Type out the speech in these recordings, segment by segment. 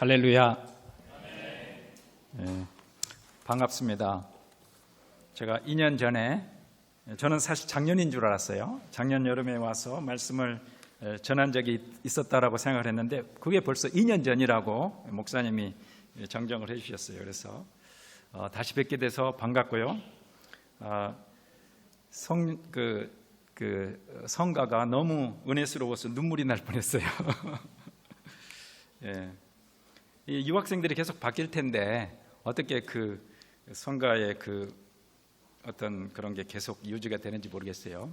할렐루야. 반갑습니다. 제가 2년 전에, 저는 사실 작년인 줄 알았어요. 작년 여름에 와서 말씀을 전한 적이 있었다라고 생각을 했는데 그게 벌써 2년 전이라고 목사님이 정정을 해주셨어요. 그래서 다시 뵙게 돼서 반갑고요. 성가가 너무 은혜스러워서 눈물이 날 뻔했어요. 예. 이 유학생들이 계속 바뀔 텐데 어떻게 그 성가의 그 어떤 그런 게 계속 유지가 되는지 모르겠어요.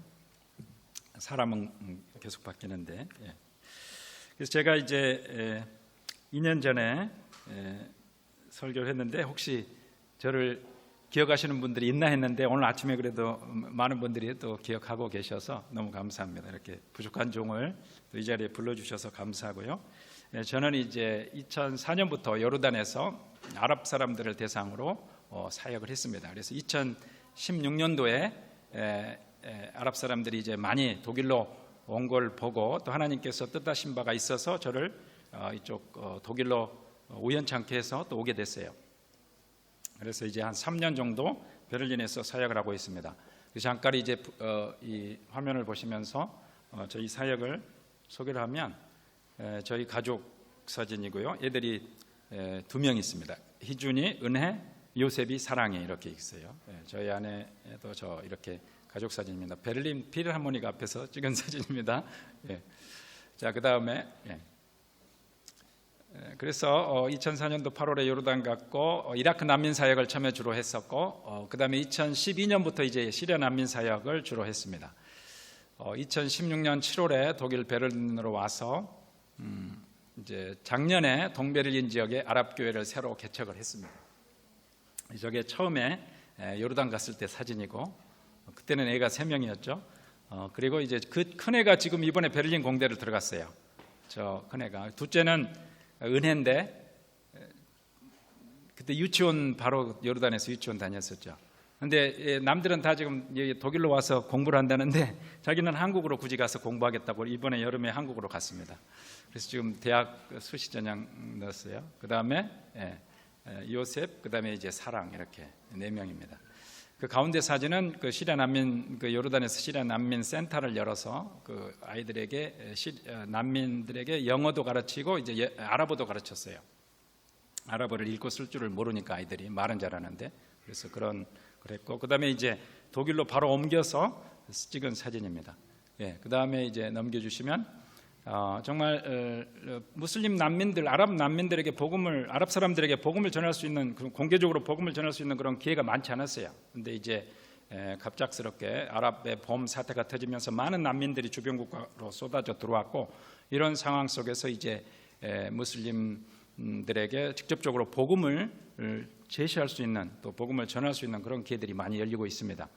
사람은 계속 바뀌는데. 예. 그래서 제가 이제 2년 전에 설교를 했는데 혹시 저를 기억하시는 분들이 있나 했는데 오늘 아침에 그래도 많은 분들이 또 기억하고 계셔서 너무 감사합니다. 이렇게 부족한 종을 또 이 자리에 불러주셔서 감사하고요. 저는 이제 2004년부터 요르단에서 아랍 사람들을 대상으로 사역을 했습니다. 그래서 2016년도에 아랍 사람들이 이제 많이 독일로 온 걸 보고 또 하나님께서 뜻하신 바가 있어서 저를 이쪽 독일로 우연찮게 해서 또 오게 됐어요. 그래서 이제 한 3년 정도 베를린에서 사역을 하고 있습니다. 잠깐 이제 이 화면을 보시면서 저희 사역을 소개를 하면 저희 가족 사진이고요. 애들이 2명 있습니다. 희준이, 은혜, 요셉이, 사랑이 이렇게 있어요. 저희 아내도 저 이렇게 가족 사진입니다. 베를린 필하모닉 앞에서 찍은 사진입니다. 자, 그 다음에 그래서 2004년도 8월에 요르단 갔고 이라크 난민 사역을 처음에 주로 했었고 그 다음에 2012년부터 이제 시리아 난민 사역을 주로 했습니다. 2016년 7월에 독일 베를린으로 와서 이제 작년에 동베를린 지역에 아랍 교회를 새로 개척을 했습니다. 저게 처음에 요르단 갔을 때 사진이고 그때는 애가 3명이었죠. 그리고 이제 그 큰 애가 지금 이번에 베를린 공대를 들어갔어요. 저 큰 애가. 둘째는 은혜인데 그때 유치원 바로 요르단에서 유치원 다녔었죠. 근데 남들은 다 지금 독일로 와서 공부를 한다는데 자기는 한국으로 굳이 가서 공부하겠다고 이번에 여름에 한국으로 갔습니다. 그래서 지금 대학 수시전형 넣었어요. 그 다음에 요셉, 그 다음에 이제 사랑 이렇게 4명입니다. 그 가운데 사진은 그 시리아 난민, 그 요르단에서 시리아 난민 센터를 열어서 그 아이들에게 난민들에게 영어도 가르치고 이제 아랍어도 가르쳤어요. 아랍어를 읽고 쓸 줄을 모르니까 아이들이 말은 잘하는데 그래서 그랬고 그 다음에 이제 독일로 바로 옮겨서 찍은 사진입니다. 그 다음에 이제 넘겨주시면 정말 무슬림 난민들, 아랍 난민들에게 아랍 사람들에게 복음을 전할 수 있는 공개적으로 복음을 전할 수 있는 그런 기회가 많지 않았어요. 근데 이제 갑작스럽게 아랍의 봄 사태가 터지면서 많은 난민들이 주변 국가로 쏟아져 들어왔고 이런 상황 속에서 이제 무슬림들에게 직접적으로 복음을 제시할 수 있는 또 복음을 전할 수 있는 그런 기회들이 많이 열리고 있습니다.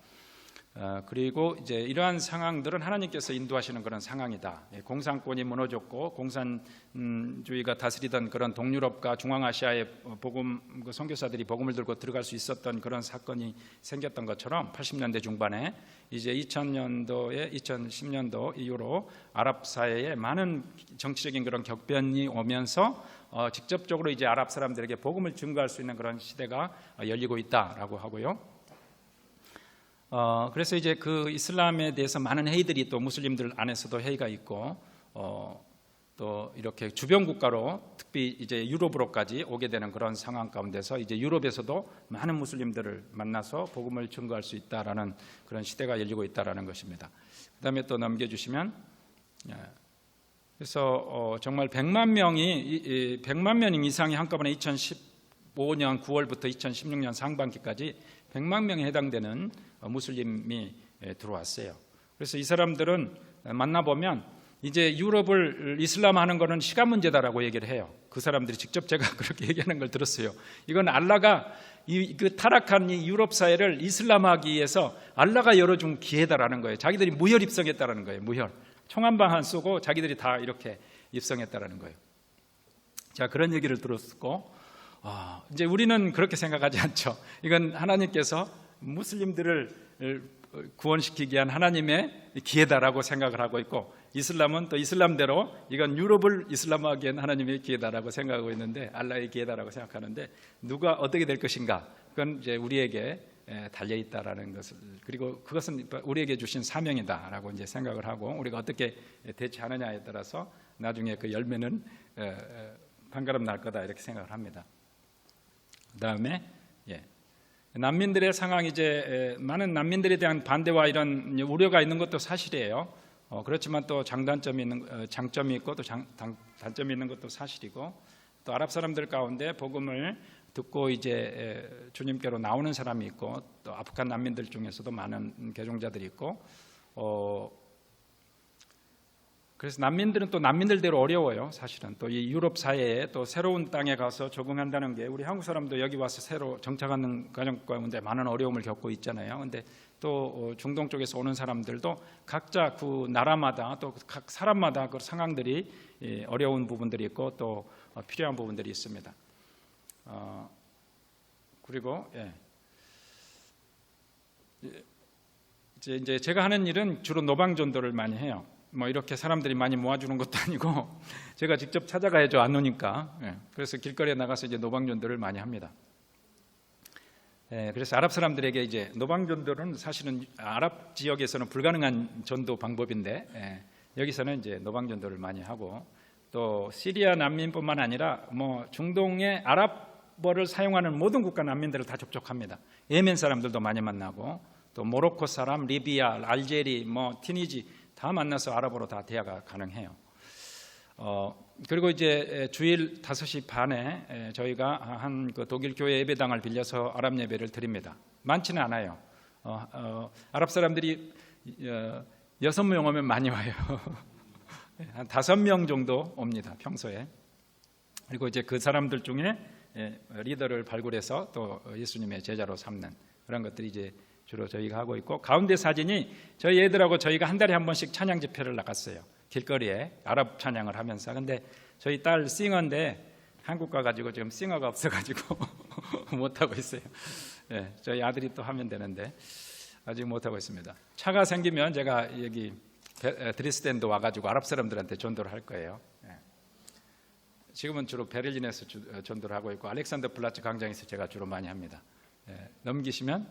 그리고 이제 이러한 상황들은 하나님께서 인도하시는 그런 상황이다. 공산권이 무너졌고 공산주의가 다스리던 그런 동유럽과 중앙아시아의 그 선교사들이 복음을 들고 들어갈 수 있었던 그런 사건이 생겼던 것처럼 80년대 중반에 이제 2010년도 이후로 아랍 사회에 많은 정치적인 그런 격변이 오면서 직접적으로 이제 아랍 사람들에게 복음을 증거할 수 있는 그런 시대가 열리고 있다라고 하고요. 그래서 이제 그 이슬람에 대해서 많은 회의들이 또 무슬림들 안에서도 회의가 있고 또 이렇게 주변 국가로 특히 이제 유럽으로까지 오게 되는 그런 상황 가운데서 이제 유럽에서도 많은 무슬림들을 만나서 복음을 증거할 수 있다라는 그런 시대가 열리고 있다라는 것입니다. 그다음에 또 넘겨주시면 그래서 정말 100만 명 이상이 한꺼번에 2015년 9월부터 2016년 상반기까지 100만 명에 해당되는 무슬림이 들어왔어요. 그래서 이 사람들은 만나보면 이제 유럽을 이슬람화하는 것은 시간 문제다라고 얘기를 해요. 그 사람들이 직접 제가 그렇게 얘기하는 걸 들었어요. 이건 알라가 그 타락한 이 유럽 사회를 이슬람화하기 위해서 알라가 열어준 기회다라는 거예요. 자기들이 무혈 입성했다라는 거예요. 무혈. 총 한 방 안 쏘고 자기들이 다 이렇게 입성했다라는 거예요. 자, 그런 얘기를 들었고 이제 우리는 그렇게 생각하지 않죠. 이건 하나님께서 무슬림들을 구원시키기 위한 하나님의 기회다라고 생각을 하고 있고, 이슬람은 또 이슬람대로 이건 유럽을 이슬람화하기 위한 하나님의 기회다라고 생각하고 있는데, 알라의 기회다라고 생각하는데, 누가 어떻게 될 것인가, 그건 이제 우리에게 달려 있다라는 것을, 그리고 그것은 우리에게 주신 사명이다라고 이제 생각을 하고, 우리가 어떻게 대처하느냐에 따라서 나중에 그 열매는 반가름 날 거다, 이렇게 생각을 합니다. 그다음에 난민들의 상황, 이제 많은 난민들에 대한 반대와 이런 우려가 있는 것도 사실이에요. 그렇지만 또 장점이 있고 또 단점이 있는 것도 사실이고, 또 아랍 사람들 가운데 복음을 듣고 이제 주님께로 나오는 사람이 있고, 또 아프간 난민들 중에서도 많은 개종자들이 있고, 그래서 난민들은 또 난민들대로 어려워요. 사실은 또 이 유럽 사회에 또 새로운 땅에 가서 적응한다는 게, 우리 한국 사람도 여기 와서 새로 정착하는 과정 가운데 많은 어려움을 겪고 있잖아요. 근데 또 중동 쪽에서 오는 사람들도 각자 그 나라마다 또 각 사람마다 그 상황들이 어려운 부분들이 있고 또 필요한 부분들이 있습니다. 그리고 이제 제가 하는 일은 주로 노방전도를 많이 해요. 뭐 이렇게 사람들이 많이 모아주는 것도 아니고 제가 직접 찾아가야죠, 안 오니까. 그래서 길거리에 나가서 이제 노방전도를 많이 합니다. 그래서 아랍 사람들에게 이제 노방전도는 사실은 아랍 지역에서는 불가능한 전도 방법인데, 여기서는 이제 노방전도를 많이 하고, 또 시리아 난민뿐만 아니라 뭐 중동의 아랍어를 사용하는 모든 국가 난민들을 다 접촉합니다. 예멘 사람들도 많이 만나고, 또 모로코 사람, 리비아, 알제리, 뭐 티니지 다 만나서 아랍어로 다 대화가 가능해요. 그리고 이제 주일 5시 반에 저희가 한 그 독일 교회 예배당을 빌려서 아랍 예배를 드립니다. 많지는 않아요. 아랍 사람들이 6명 오면 많이 와요. 한 5명 정도 옵니다, 평소에. 그리고 이제 그 사람들 중에 리더를 발굴해서 또 예수님의 제자로 삼는 그런 것들이 이제 주로 저희가 하고 있고, 가운데 사진이 저희 애들하고 저희가 한 달에 한 번씩 찬양 집회를 나갔어요. 길거리에 아랍 찬양을 하면서. 근데 저희 딸 싱어인데 한국 가가지고 지금 싱어가 없어가지고 못하고 있어요. 저희 아들이 또 하면 되는데 아직 못하고 있습니다. 차가 생기면 제가 여기 드레스덴도 와가지고 아랍 사람들한테 전도를 할 거예요. 지금은 주로 베를린에서 전도를 하고 있고, 알렉산더 플라츠 광장에서 제가 주로 많이 합니다. 넘기시면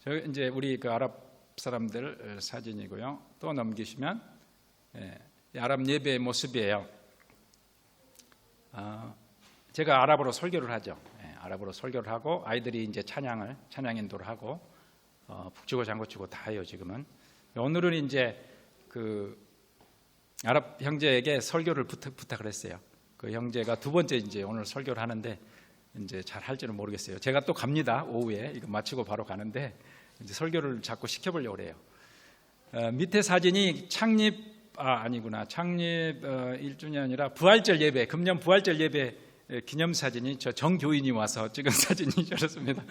저 이제 우리 그 아랍 사람들 사진이고요. 또 넘기시면 아랍 예배의 모습이에요. 제가 아랍어로 설교를 하죠. 아랍어로 설교를 하고, 아이들이 이제 찬양 인도를 하고, 북치고 장구치고 다 해요. 지금은. 오늘은 이제 그 아랍 형제에게 설교를 부탁을 했어요. 그 형제가 두 번째 이제 오늘 설교를 하는데 이제 잘 할지는 모르겠어요. 제가 또 갑니다. 오후에 이거 마치고 바로 가는데 이제 설교를 자꾸 시켜보려고 그래요. 밑에 사진이 창립 1주년이라 부활절 예배, 금년 부활절 예배 기념사진이 저 정교인이 와서 찍은 사진이 저렇습니다.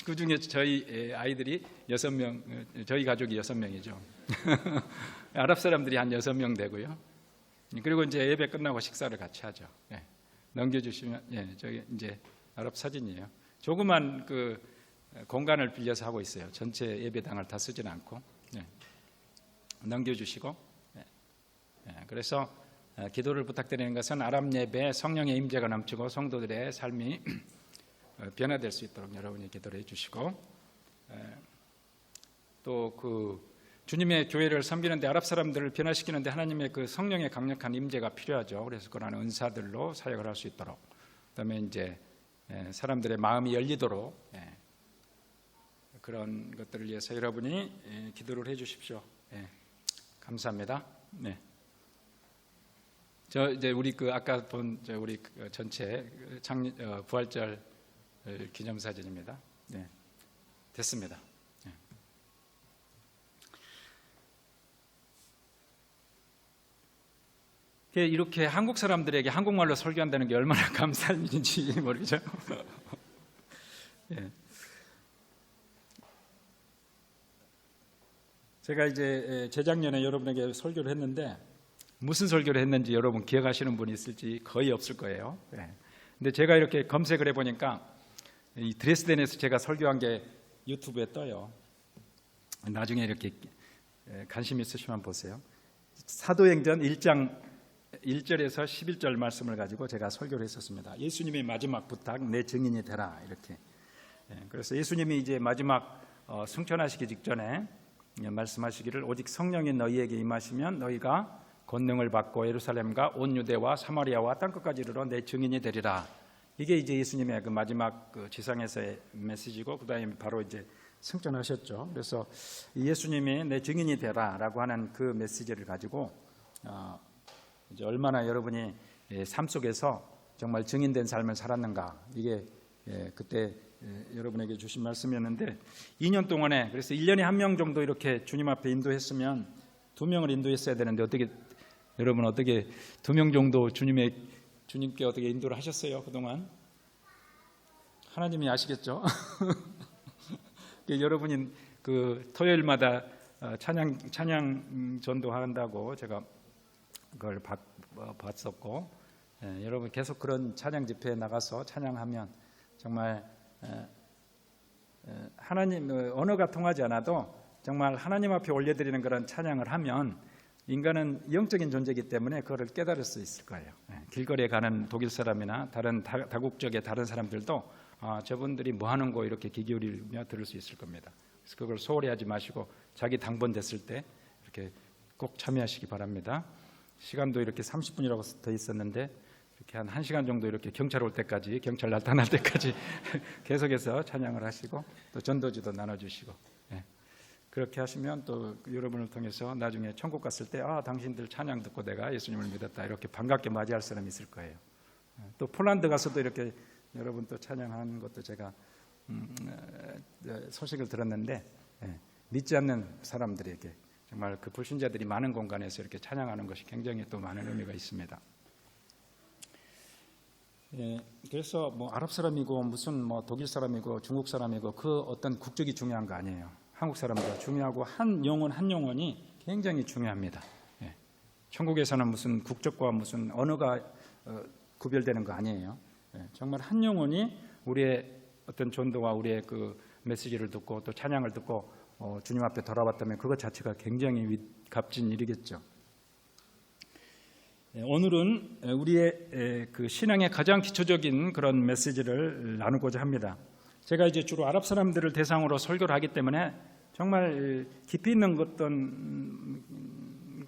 그 중에 저희 아이들이 6명, 저희 가족이 6명이죠. 아랍 사람들이 한 6명 되고요. 그리고 이제 예배 끝나고 식사를 같이 하죠. 넘겨주시면, 저기 이제 아랍 사진이에요. 조그만 그 공간을 빌려서 하고 있어요. 전체 예배당을 다 쓰진 않고. 넘겨주시고. 그래서 기도를 부탁드리는 것은 아랍 예배에 성령의 임재가 넘치고 성도들의 삶이 변화될 수 있도록 여러분이 기도를 해주시고, 또 그 주님의 교회를 섬기는데, 아랍 사람들을 변화시키는데 하나님의 그 성령의 강력한 임재가 필요하죠. 그래서 그러한 은사들로 사역을 할 수 있도록, 그다음에 이제 사람들의 마음이 열리도록 그런 것들을 위해서 여러분이 기도를 해주십시오. 감사합니다. 저 이제 우리 그 아까 본 우리 그 전체 부활절 기념사진입니다. 됐습니다. 이렇게 한국 사람들에게 한국말로 설교한다는 게 얼마나 감사한 일인지 모르겠죠. 제가 이제 재작년에 여러분에게 설교를 했는데, 무슨 설교를 했는지 여러분 기억하시는 분이 있을지 거의 없을 거예요. 근데 제가 이렇게 검색을 해보니까 이 드레스덴에서 제가 설교한 게 유튜브에 떠요. 나중에 이렇게 관심 있으시면 보세요. 사도행전 1장 1절에서 11절 말씀을 가지고 제가 설교를 했었습니다. 예수님의 마지막 부탁, 내 증인이 되라, 이렇게. 그래서 예수님이 이제 마지막 승천하시기 직전에 말씀하시기를 오직 성령이 너희에게 임하시면 너희가 권능을 받고 예루살렘과 온 유대와 사마리아와 땅끝까지 이르러 내 증인이 되리라. 이게 이제 예수님의 그 마지막 그 지상에서의 메시지고, 그다음에 바로 이제 승천하셨죠. 그래서 예수님이 내 증인이 되라라고 하는 그 메시지를 가지고 이제 얼마나 여러분이 삶 속에서 정말 증인된 삶을 살았는가, 이게 그때 여러분에게 주신 말씀이었는데, 2년 동안에 그래서 1년에 1명 정도 이렇게 주님 앞에 인도했으면 2명을 인도했어야 되는데, 어떻게 여러분 어떻게 2명 정도 주님께 어떻게 인도를 하셨어요? 그동안 하나님이 아시겠죠? 여러분이 그 토요일마다 찬양 전도한다고 제가 그걸 봤었고, 여러분 계속 그런 찬양 집회에 나가서 찬양하면 정말 하나님 언어가 통하지 않아도 정말 하나님 앞에 올려드리는 그런 찬양을 하면 인간은 영적인 존재이기 때문에 그거를 깨달을 수 있을 거예요. 길거리에 가는 독일 사람이나 다른 다국적의 다른 사람들도 저분들이 뭐 하는 거 이렇게 귀 기울이며 들을 수 있을 겁니다. 그래서 그걸 소홀히 하지 마시고 자기 당번됐을 때 이렇게 꼭 참여하시기 바랍니다. 시간도 이렇게 30분이라고 더 있었는데 이렇게 한 1시간 정도 이렇게 경찰 올 때까지, 경찰 나타날 때까지 계속해서 찬양을 하시고 또 전도지도 나눠주시고, 그렇게 하시면 또 여러분을 통해서 나중에 천국 갔을 때 당신들 찬양 듣고 내가 예수님을 믿었다, 이렇게 반갑게 맞이할 사람이 있을 거예요. 또 폴란드 가서도 이렇게 여러분 또 찬양하는 것도 제가 소식을 들었는데, 믿지 않는 사람들에게 정말 그 불신자들이 많은 공간에서 이렇게 찬양하는 것이 굉장히 또 많은 의미가 있습니다. 그래서 뭐 아랍 사람이고 무슨 뭐 독일 사람이고 중국 사람이고 그 어떤 국적이 중요한 거 아니에요. 한국 사람도 중요하고 한 영혼이 굉장히 중요합니다. 천국에서는 무슨 국적과 무슨 언어가 구별되는 거 아니에요. 정말 한 영혼이 우리의 어떤 전도와 우리의 그 메시지를 듣고 또 찬양을 듣고 주님 앞에 돌아왔다면 그것 자체가 굉장히 값진 일이겠죠. 오늘은 우리의 그 신앙의 가장 기초적인 그런 메시지를 나누고자 합니다. 제가 이제 주로 아랍 사람들을 대상으로 설교를 하기 때문에 정말 깊이 있는 것은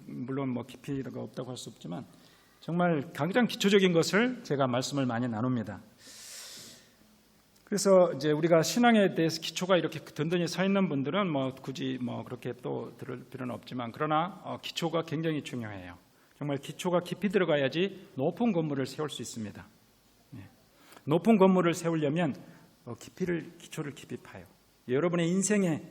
물론 뭐 깊이가 없다고 할 수 없지만 정말 가장 기초적인 것을 제가 말씀을 많이 나눕니다. 그래서 이제 우리가 신앙에 대해서 기초가 이렇게 든든히 서 있는 분들은 뭐 굳이 뭐 그렇게 또 들을 필요는 없지만, 그러나 기초가 굉장히 중요해요. 정말 기초가 깊이 들어가야지 높은 건물을 세울 수 있습니다. 높은 건물을 세우려면 기초를 깊이 파요. 여러분의 인생에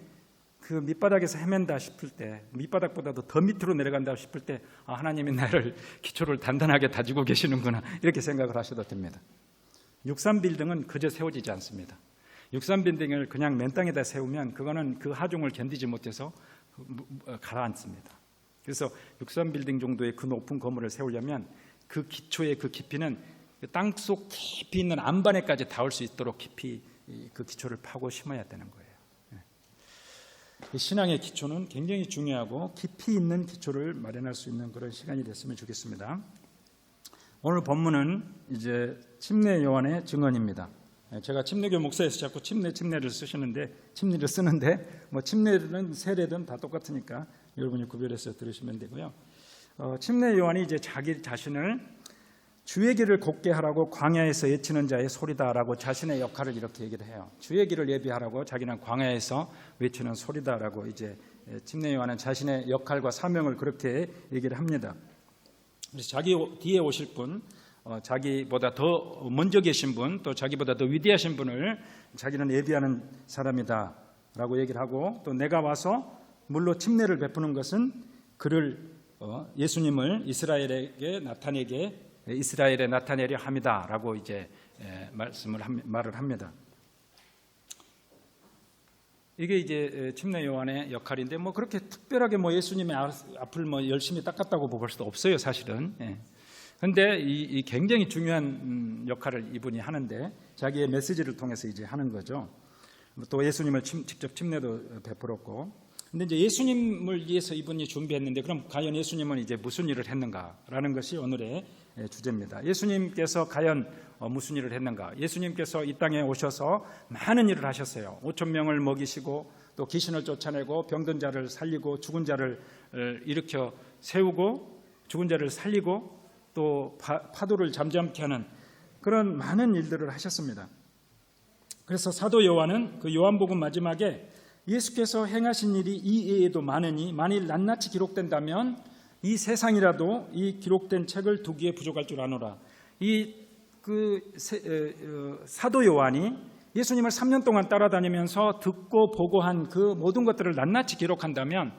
그 밑바닥에서 헤맨다 싶을 때, 밑바닥보다도 더 밑으로 내려간다 싶을 때, 하나님이 나를 기초를 단단하게 다지고 계시는구나, 이렇게 생각을 하셔도 됩니다. 63 빌딩은 그저 세워지지 않습니다. 63 빌딩을 그냥 맨 땅에다 세우면 그거는 그 하중을 견디지 못해서 가라앉습니다. 그래서 63 빌딩 정도의 그 높은 건물을 세우려면 그 기초의 그 깊이는 땅속 깊이 있는 안반에까지 닿을 수 있도록 깊이 그 기초를 파고 심어야 되는 거예요. 신앙의 기초는 굉장히 중요하고 깊이 있는 기초를 마련할 수 있는 그런 시간이 됐으면 좋겠습니다. 오늘 본문은 이제 침례 요한의 증언입니다. 제가 침례교 목사에서 자꾸 침례를 쓰는데 뭐 침례든 세례든 다 똑같으니까 여러분이 구별해서 들으시면 되고요. 침례 요한이 이제 자기 자신을 주의 길을 곧게 하라고 광야에서 외치는 자의 소리다라고 자신의 역할을 이렇게 얘기를 해요. 주의 길을 예비하라고 자기는 광야에서 외치는 소리다라고 이제 침례 요한은 자신의 역할과 사명을 그렇게 얘기를 합니다. 그래서 자기 뒤에 오실 분, 자기보다 더 먼저 계신 분, 또 자기보다 더 위대하신 분을 자기는 예비하는 사람이다라고 얘기를 하고, 또 내가 와서 물로 침례를 베푸는 것은 그를 예수님을 이스라엘에 나타내려 함이다라고 이제 말을 합니다. 이게 이제 침례 요한의 역할인데 뭐 그렇게 특별하게 뭐 예수님의 앞을 뭐 열심히 닦았다고 볼 수도 없어요, 사실은. 그런데 이 굉장히 중요한 역할을 이분이 하는데 자기의 메시지를 통해서 이제 하는 거죠. 또 예수님을 직접 침례도 베풀었고, 근데 이제 예수님을 위해서 이분이 준비했는데 그럼 과연 예수님은 이제 무슨 일을 했는가라는 것이 오늘의 주제입니다. 예수님께서 과연 무슨 일을 했는가? 예수님께서 이 땅에 오셔서 많은 일을 하셨어요. 5천 명을 먹이시고 또 귀신을 쫓아내고 병든 자를 살리고 죽은 자를 일으켜 세우고 죽은 자를 살리고 또 파도를 잠잠케 하는 그런 많은 일들을 하셨습니다. 그래서 사도 요한은 그 요한복음 마지막에 예수께서 행하신 일이 이외에도 많으니 만일 낱낱이 기록된다면 이 세상이라도 이 기록된 책을 두기에 부족할 줄 아노라. 사도 요한이 예수님을 3년 동안 따라다니면서 듣고 보고한 그 모든 것들을 낱낱이 기록한다면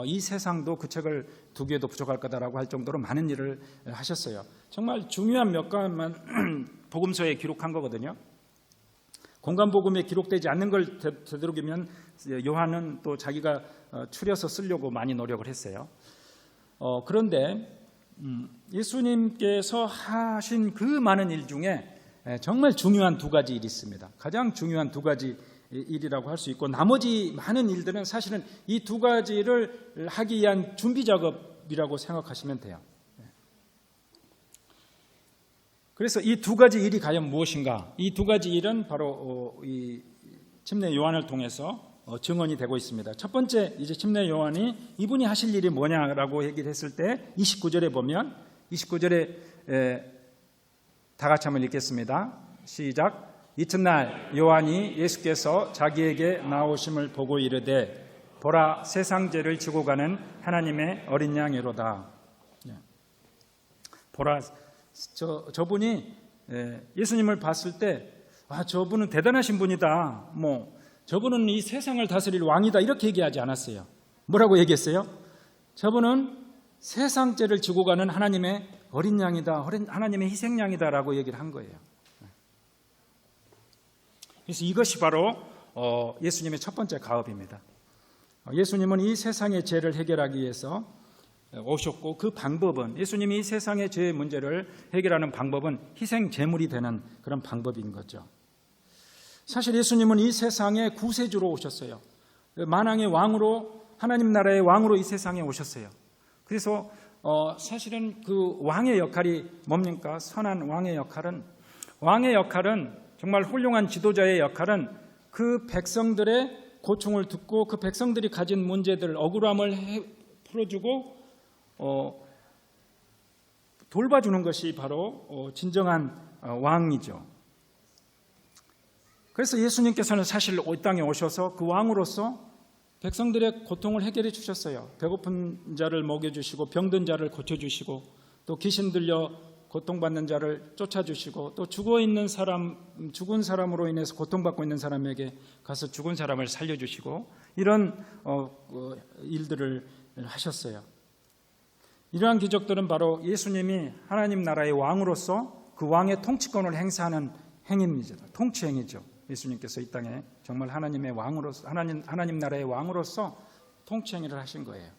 이 세상도 그 책을 두기에도 부족할 거다라고 할 정도로 많은 일을 하셨어요. 정말 중요한 몇 가지만 복음서에 기록한 거거든요. 공간복음에 기록되지 않는 걸 되도록이면 요한은 또 자기가 추려서 쓰려고 많이 노력을 했어요. 그런데 예수님께서 하신 그 많은 일 중에 정말 중요한 두 가지 일이 있습니다. 가장 중요한 두 가지 일이라고 할 수 있고 나머지 많은 일들은 사실은 이 두 가지를 하기 위한 준비 작업이라고 생각하시면 돼요. 그래서 이 두 가지 일이 과연 무엇인가? 이 두 가지 일은 바로 이 침례 요한을 통해서 증언이 되고 있습니다. 첫 번째 이제 침례 요한이 이분이 하실 일이 뭐냐라고 얘기를 했을 때 29절에 보면 29절에 다 같이 한번 읽겠습니다. 시작. 이튿날 요한이 예수께서 자기에게 나오심을 보고 이르되 보라 세상 죄를 지고 가는 하나님의 어린 양이로다. 보라 저분이 예수님을 봤을 때 저분은 대단하신 분이다. 저분은 이 세상을 다스릴 왕이다. 이렇게 얘기하지 않았어요. 뭐라고 얘기했어요? 저분은 세상 죄를 지고 가는 하나님의 어린 양이다. 하나님의 희생양이다라고 얘기를 한 거예요. 그래서 이것이 바로 예수님의 첫 번째 가업입니다. 예수님은 이 세상의 죄를 해결하기 위해서 오셨고 그 방법은 예수님이 이 세상의 죄의 문제를 해결하는 방법은 희생 제물이 되는 그런 방법인 거죠. 사실 예수님은 이 세상의 구세주로 오셨어요. 만왕의 왕으로 하나님 나라의 왕으로 이 세상에 오셨어요. 그래서 사실은 그 왕의 역할이 뭡니까? 선한 왕의 역할은 정말 훌륭한 지도자의 역할은 그 백성들의 고충을 듣고 그 백성들이 가진 문제들 억울함을 풀어주고 돌봐주는 것이 바로 진정한 왕이죠. 그래서 예수님께서는 사실 이 땅에 오셔서 그 왕으로서 백성들의 고통을 해결해 주셨어요. 배고픈 자를 먹여주시고 병든 자를 고쳐주시고 또 귀신 들려 고통받는 자를 쫓아주시고 또 죽은 사람으로 인해서 고통받고 있는 사람에게 가서 죽은 사람을 살려주시고 이런 일들을 하셨어요. 이러한 기적들은 바로 예수님이 하나님 나라의 왕으로서 그 왕의 통치권을 행사하는 행위입니다. 통치행위죠. 예수님께서 이 땅에 정말 하나님의 왕으로서 하나님 나라의 왕으로서 통치행위를 하신 거예요.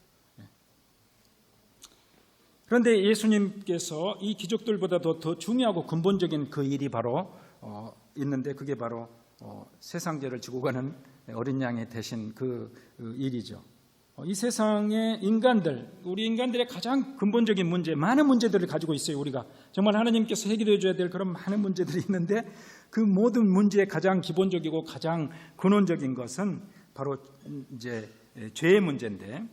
그런데 예수님께서 이 기적들보다도 더 중요하고 근본적인 그 일이 바로 있는데 그게 바로 세상 죄를 지고 가는 어린 양의 대신 그 일이죠. 이 세상의 우리 인간들의 가장 근본적인 문제, 많은 문제들을 가지고 있어요. 우리가 정말 하나님께서 해결해 줘야 될 그런 많은 문제들이 있는데 그 모든 문제의 가장 기본적이고 가장 근원적인 것은 바로 이제 죄의 문제인데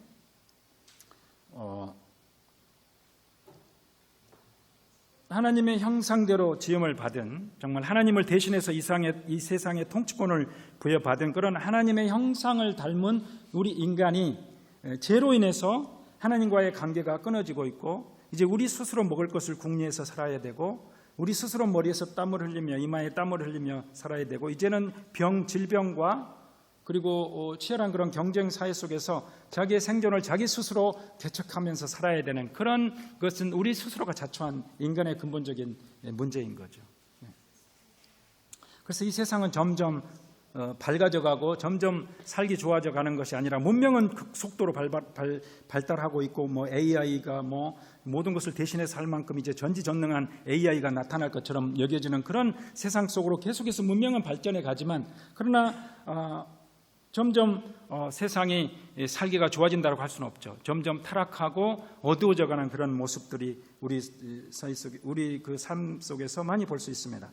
하나님의 형상대로 지음을 받은 정말 하나님을 대신해서 이 세상의 통치권을 부여받은 그런 하나님의 형상을 닮은 우리 인간이 죄로 인해서 하나님과의 관계가 끊어지고 있고 이제 우리 스스로 먹을 것을 궁리해서 살아야 되고 우리 스스로 머리에서 땀을 흘리며 이마에 땀을 흘리며 살아야 되고 이제는 질병과 그리고 치열한 그런 경쟁 사회 속에서 자기의 생존을 자기 스스로 개척하면서 살아야 되는 그런 것은 우리 스스로가 자초한 인간의 근본적인 문제인 거죠. 그래서 이 세상은 점점 밝아져가고 점점 살기 좋아져 가는 것이 아니라 문명은 속도로 발달하고 있고 AI가 모든 것을 대신해서 할 만큼 이제 전지전능한 AI가 나타날 것처럼 여겨지는 그런 세상 속으로 계속해서 문명은 발전해 가지만 그러나 점점 세상이 살기가 좋아진다고 할 수는 없죠. 점점 타락하고 어두워져가는 그런 모습들이 우리 그 삶 속에서 많이 볼 수 있습니다.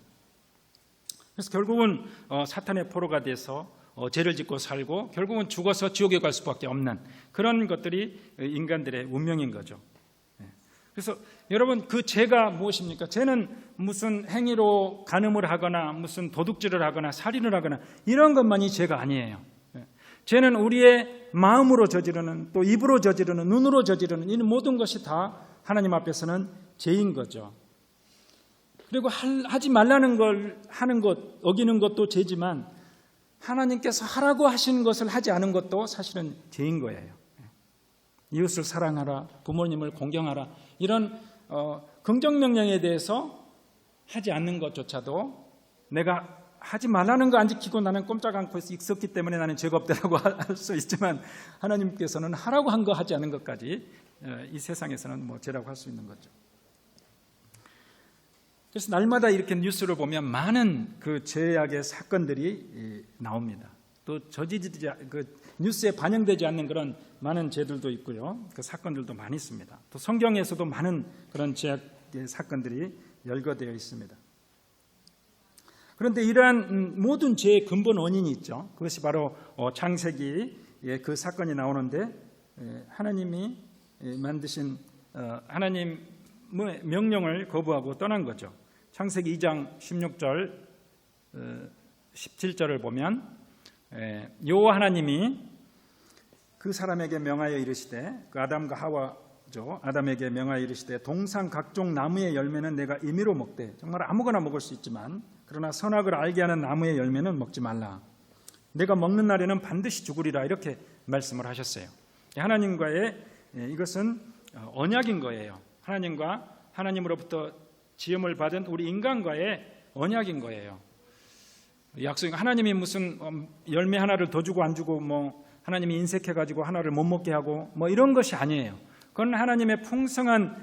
그래서 결국은 사탄의 포로가 돼서 죄를 짓고 살고 결국은 죽어서 지옥에 갈 수밖에 없는 그런 것들이 인간들의 운명인 거죠. 그래서 여러분, 그 죄가 무엇입니까? 죄는 무슨 행위로 간음을 하거나 무슨 도둑질을 하거나 살인을 하거나 이런 것만이 죄가 아니에요. 죄는 우리의 마음으로 저지르는, 또 입으로 저지르는, 눈으로 저지르는 이 모든 것이 다 하나님 앞에서는 죄인 거죠. 그리고 하지 말라는 걸 하는 것, 어기는 것도 죄지만 하나님께서 하라고 하시는 것을 하지 않은 것도 사실은 죄인 거예요. 이웃을 사랑하라, 부모님을 공경하라, 이런 긍정명령에 대해서 하지 않는 것조차도 내가 하지 말라는 거 안 지키고 나는 꼼짝 않고 있었기 때문에 나는 죄가 없다라고 할 수 있지만 하나님께서는 하라고 한 거 하지 않은 것까지 이 세상에서는 뭐 죄라고 할 수 있는 거죠. 그래서 날마다 이렇게 뉴스를 보면 많은 그 죄악의 사건들이 나옵니다. 또 그 뉴스에 반영되지 않는 그런 많은 죄들도 있고요. 그 사건들도 많이 있습니다. 또 성경에서도 많은 그런 죄악의 사건들이 열거되어 있습니다. 그런데 이러한 모든 죄의 근본 원인이 있죠. 그것이 바로 창세기에 그 사건이 나오는데 하나님이 만드신 하나님의 명령을 거부하고 떠난 거죠. 창세기 2장 16절 17절을 보면 여호와 하나님이 그 사람에게 명하여 이르시되, 그 아담과 하와죠, 아담에게 명하여 이르시되 동산 각종 나무의 열매는 내가 임의로 먹되, 정말 아무거나 먹을 수 있지만 그러나 선악을 알게 하는 나무의 열매는 먹지 말라. 내가 먹는 날에는 반드시 죽으리라. 이렇게 말씀을 하셨어요. 하나님과의 이것은 언약인 거예요. 하나님과 하나님으로부터 지음을 받은 우리 인간과의 언약인 거예요. 약속, 하나님이 무슨 열매 하나를 더 주고 안 주고 뭐 하나님이 인색해가지고 하나를 못 먹게 하고 뭐 이런 것이 아니에요. 그건 하나님의 풍성한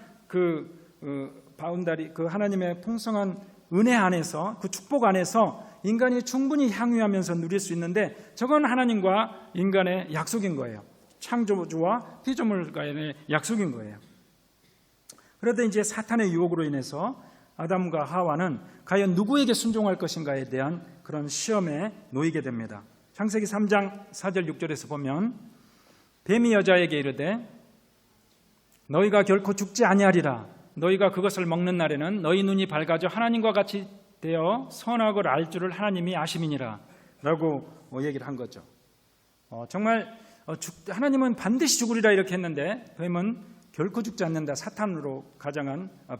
바운다리, 그 하나님의 풍성한 은혜 안에서, 그 축복 안에서 인간이 충분히 향유하면서 누릴 수 있는데, 저건 하나님과 인간의 약속인 거예요. 창조주와 피조물과의 약속인 거예요. 그런데 이제 사탄의 유혹으로 인해서 아담과 하와는 과연 누구에게 순종할 것인가에 대한 그런 시험에 놓이게 됩니다. 창세기 3장 4절 6절에서 보면, 뱀이 여자에게 이르되 너희가 결코 죽지 아니하리라. 너희가 그것을 먹는 날에는 너희 눈이 밝아져 하나님과 같이 되어 선악을 알 줄을 하나님이 아심이니라 라고 얘기를 한 거죠. 정말 하나님은 반드시 죽으리라 이렇게 했는데 뱀은 결코 죽지 않는다.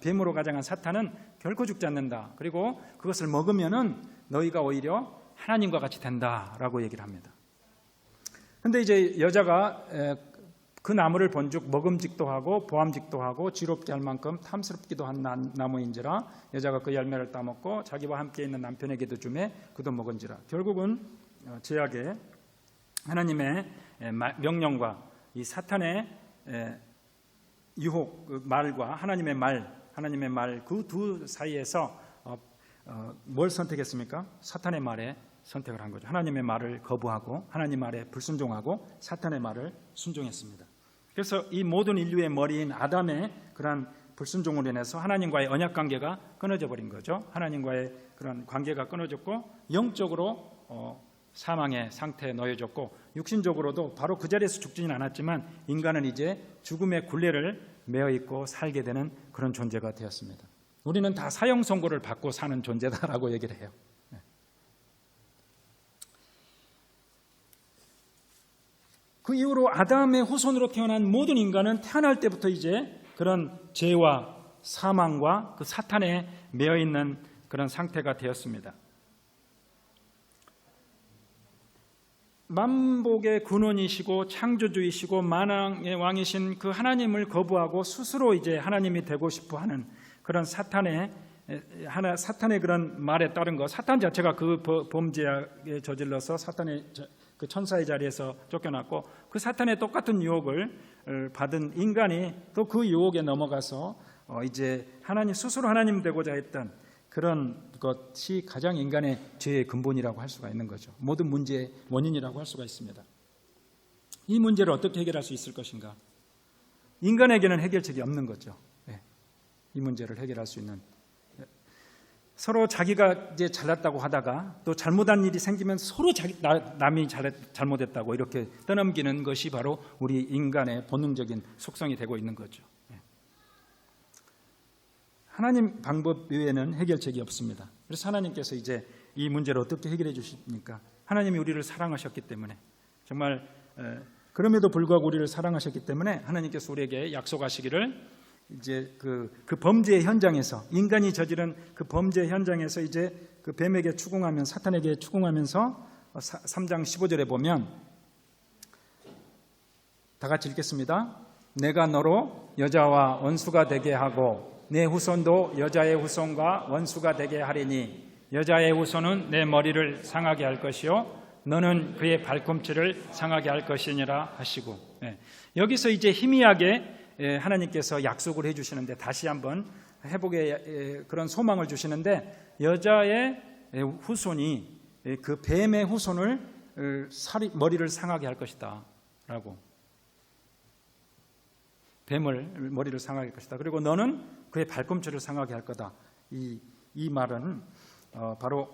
뱀으로 가장한 사탄은 결코 죽지 않는다. 그리고 그것을 먹으면은 너희가 오히려 하나님과 같이 된다라고 얘기를 합니다. 그런데 이제 여자가 그 나무를 본즉 먹음직도 하고 보암직도 하고 지롭게 할 만큼 탐스럽기도 한 나무인지라 여자가 그 열매를 따먹고 자기와 함께 있는 남편에게도 주매 그도 먹은지라. 결국은 죄악의 하나님의 명령과 이 사탄의 유혹 말과 하나님의 말 그 두 사이에서 뭘 선택했습니까? 사탄의 말에 선택을 한 거죠. 하나님의 말을 거부하고 하나님 말에 불순종하고 사탄의 말을 순종했습니다. 그래서 이 모든 인류의 머리인 아담의 그런 불순종으로 인해서 하나님과의 언약 관계가 끊어져 버린 거죠. 하나님과의 그런 관계가 끊어졌고 영적으로 사망의 상태에 놓여졌고 육신적으로도 바로 그 자리에서 죽지는 않았지만 인간은 이제 죽음의 굴레를 메어 있고 살게 되는 그런 존재가 되었습니다. 우리는 다 사형 선고를 받고 사는 존재다라고 얘기를 해요. 그 이후로 아담의 후손으로 태어난 모든 인간은 태어날 때부터 이제 그런 죄와 사망과 그 사탄에 매여 있는 그런 상태가 되었습니다. 만복의 근원이시고 창조주이시고 만왕의 왕이신 그 하나님을 거부하고 스스로 이제 하나님이 되고 싶어하는 그런 사탄의 그런 말에 따른 거, 사탄 자체가 그 범죄에 저질러서 사탄의 그 천사의 자리에서 쫓겨났고 그 사탄의 똑같은 유혹을 받은 인간이 또 그 유혹에 넘어가서 이제 하나님 스스로 하나님 되고자 했던 그런 것이 가장 인간의 죄의 근본이라고 할 수가 있는 거죠. 모든 문제의 원인이라고 할 수가 있습니다. 이 문제를 어떻게 해결할 수 있을 것인가? 인간에게는 해결책이 없는 거죠. 이 문제를 해결할 수 있는, 서로 자기가 이제 잘났다고 하다가 또 잘못한 일이 생기면 서로 남이 잘못했다고 이렇게 떠넘기는 것이 바로 우리 인간의 본능적인 속성이 되고 있는 거죠. 하나님 방법 외에는 해결책이 없습니다. 그래서 하나님께서 이제 이 문제를 어떻게 해결해 주십니까? 하나님이 우리를 사랑하셨기 때문에, 정말 그럼에도 불구하고 우리를 사랑하셨기 때문에 하나님께서 우리에게 약속하시기를, 이제 그 범죄의 현장에서, 인간이 저지른 그 범죄의 현장에서 이제 그 뱀에게 추궁하면, 사탄에게 추궁하면서 3장 15절에 보면, 다 같이 읽겠습니다. 내가 너로 여자와 원수가 되게 하고 내 후손도 여자의 후손과 원수가 되게 하리니 여자의 후손은 내 머리를 상하게 할 것이요 너는 그의 발꿈치를 상하게 할 것이니라 하시고, 여기서 이제 희미하게 하나님께서 약속을 해주시는데, 다시 한번 회복의 그런 소망을 주시는데, 여자의 후손이 그 뱀의 후손을 머리를 상하게 할 것이다 라고, 뱀을 머리를 상하게 할 것이다. 그리고 너는 그의 발꿈치를 상하게 할 거다. 이 말은 바로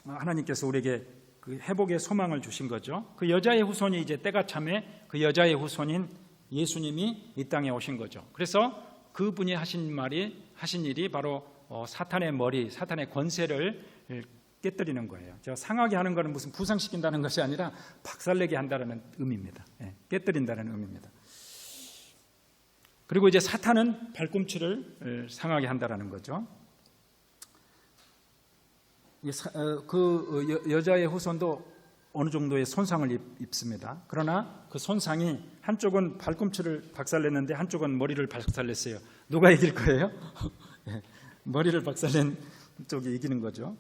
하나님께서 우리에게 그 회복의 소망을 주신 거죠. 그 여자의 후손이 이제 때가 참에 그 여자의 후손인 예수님이 이 땅에 오신 거죠. 그래서 그분이 하신 일이 바로 사탄의 머리, 사탄의 권세를 깨뜨리는 거예요. 저 상하게 하는 것은 무슨 부상시킨다는 것이 아니라 박살내게 한다는 의미입니다. 깨뜨린다는 의미입니다. 그리고 이제 사탄은 발꿈치를 상하게 한다는 거죠. 그 여자의 후손도 어느 정도의 손상을 입습니다. 그러나 그 손상이, 한쪽은 발꿈치를 박살냈는데 한쪽은 머리를 박살냈어요. 누가 이길 거예요? 머리를 박살낸 쪽이 이기는 거죠.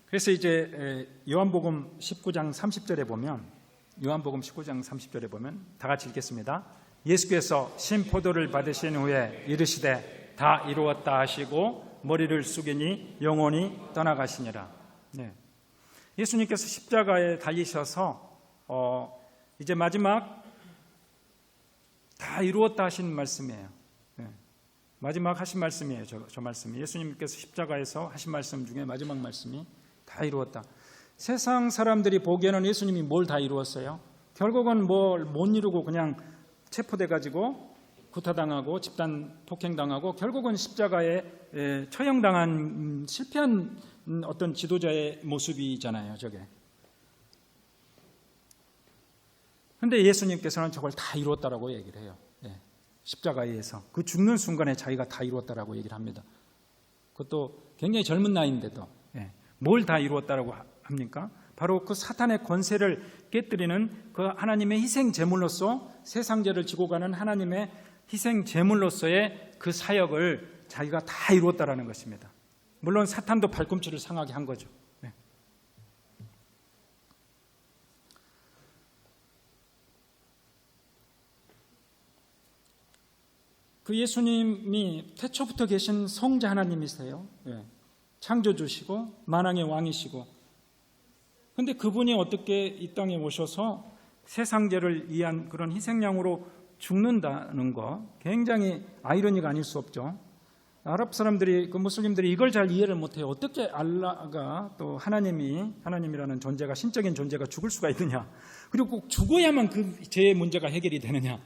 그래서 이제 요한복음 19장 30절에 보면, 다 같이 읽겠습니다. 예수께서 신포도를 받으신 후에 이르시되 다 이루었다 하시고 머리를 숙이니 영혼이 떠나가시니라. 예수님께서 십자가에 달리셔서 이제 마지막 다 이루었다 하신 말씀이에요. 마지막 하신 말씀이에요. 저 말씀이 예수님께서 십자가에서 하신 말씀 중에 마지막 말씀이 다 이루었다. 세상 사람들이 보기에는 예수님이 뭘 다 이루었어요? 결국은 뭘 못 이루고 그냥 체포돼 가지고 구타당하고 집단 폭행당하고 결국은 십자가에 처형당한 실패한 어떤 지도자의 모습이잖아요, 저게. 그런데 예수님께서는 저걸 다 이루었다라고 얘기를 해요. 십자가에서 그 죽는 순간에 자기가 다 이루었다라고 얘기를 합니다. 그것도 굉장히 젊은 나이인데도 뭘 다 이루었다라고 합니까? 바로 그 사탄의 권세를 깨뜨리는 그 하나님의 희생 제물로서, 세상 죄를 지고 가는 하나님의 희생 제물로서의 그 사역을 자기가 다 이루었다라는 것입니다. 물론 사탄도 발꿈치를 상하게 한 거죠. 그 예수님이 태초부터 계신 성자 하나님이세요. 창조주시고 만왕의 왕이시고, 그런데 그분이 어떻게 이 땅에 오셔서 세상 죄를 위한 그런 희생양으로 죽는다는 거, 굉장히 아이러니가 아닐 수 없죠. 아랍 사람들이, 그 무슬림들이 이걸 잘 이해를 못해요. 어떻게 알라가, 또 하나님이라는 존재가, 신적인 존재가 죽을 수가 있느냐, 그리고 꼭 죽어야만 그 죄의 문제가 해결이 되느냐.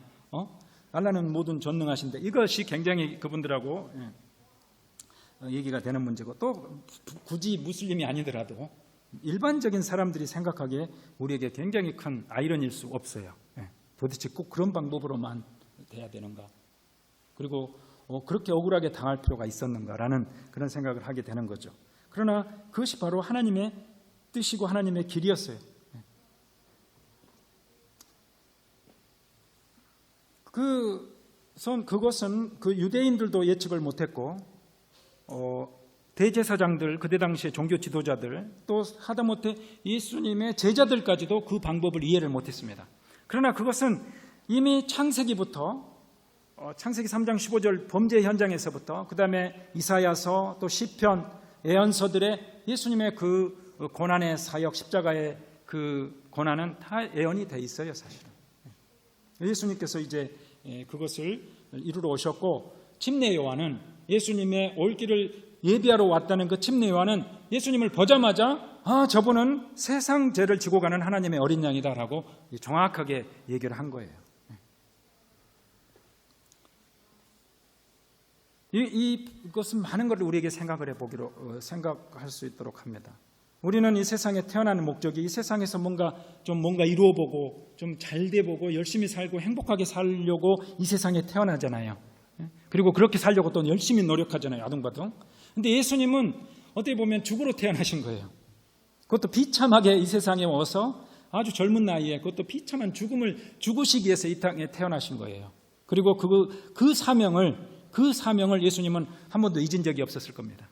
알라는 모든 전능하신데, 이것이 굉장히 그분들하고 얘기가 되는 문제고, 또 굳이 무슬림이 아니더라도 일반적인 사람들이 생각하기에 우리에게 굉장히 큰 아이러니일 수 없어요. 도대체 꼭 그런 방법으로만 돼야 되는가, 그리고 그렇게 억울하게 당할 필요가 있었는가라는 그런 생각을 하게 되는 거죠. 그러나 그것이 바로 하나님의 뜻이고 하나님의 길이었어요. 그것은 그 유대인들도 예측을 못했고, 대제사장들, 그때 당시의 종교 지도자들, 또 하다못해 예수님의 제자들까지도 그 방법을 이해를 못했습니다. 그러나 그것은 이미 창세기부터 창세기 3장 15절 범죄 현장에서부터 그 다음에 이사야서 또 시편 예언서들의 예수님의 그 고난의 사역 십자가의 그 고난은 다 예언이 돼 있어요. 사실은 예수님께서 이제 그것을 이루러 오셨고, 침례 요한은 예수님의 올 길을 예비하러 왔다는 그 침례 요한은 예수님을 보자마자 저분은 세상 죄를 지고 가는 하나님의 어린 양이다라고 정확하게 얘기를 한 거예요. 이것은 많은 것을 우리에게 생각할 수 있도록 합니다. 우리는 이 세상에 태어나는 목적이 이 세상에서 뭔가 이루어보고 좀 잘돼 보고 열심히 살고 행복하게 살려고 이 세상에 태어나잖아요. 그리고 그렇게 살려고 또 열심히 노력하잖아요. 아둥바둥. 근데 예수님은 어떻게 보면 죽으러 태어나신 거예요. 그것도 비참하게 이 세상에 와서 아주 젊은 나이에 그것도 비참한 죽음을 죽으시기 위해서 이 땅에 태어나신 거예요. 그리고 그 사명을 예수님은 한 번도 잊은 적이 없었을 겁니다.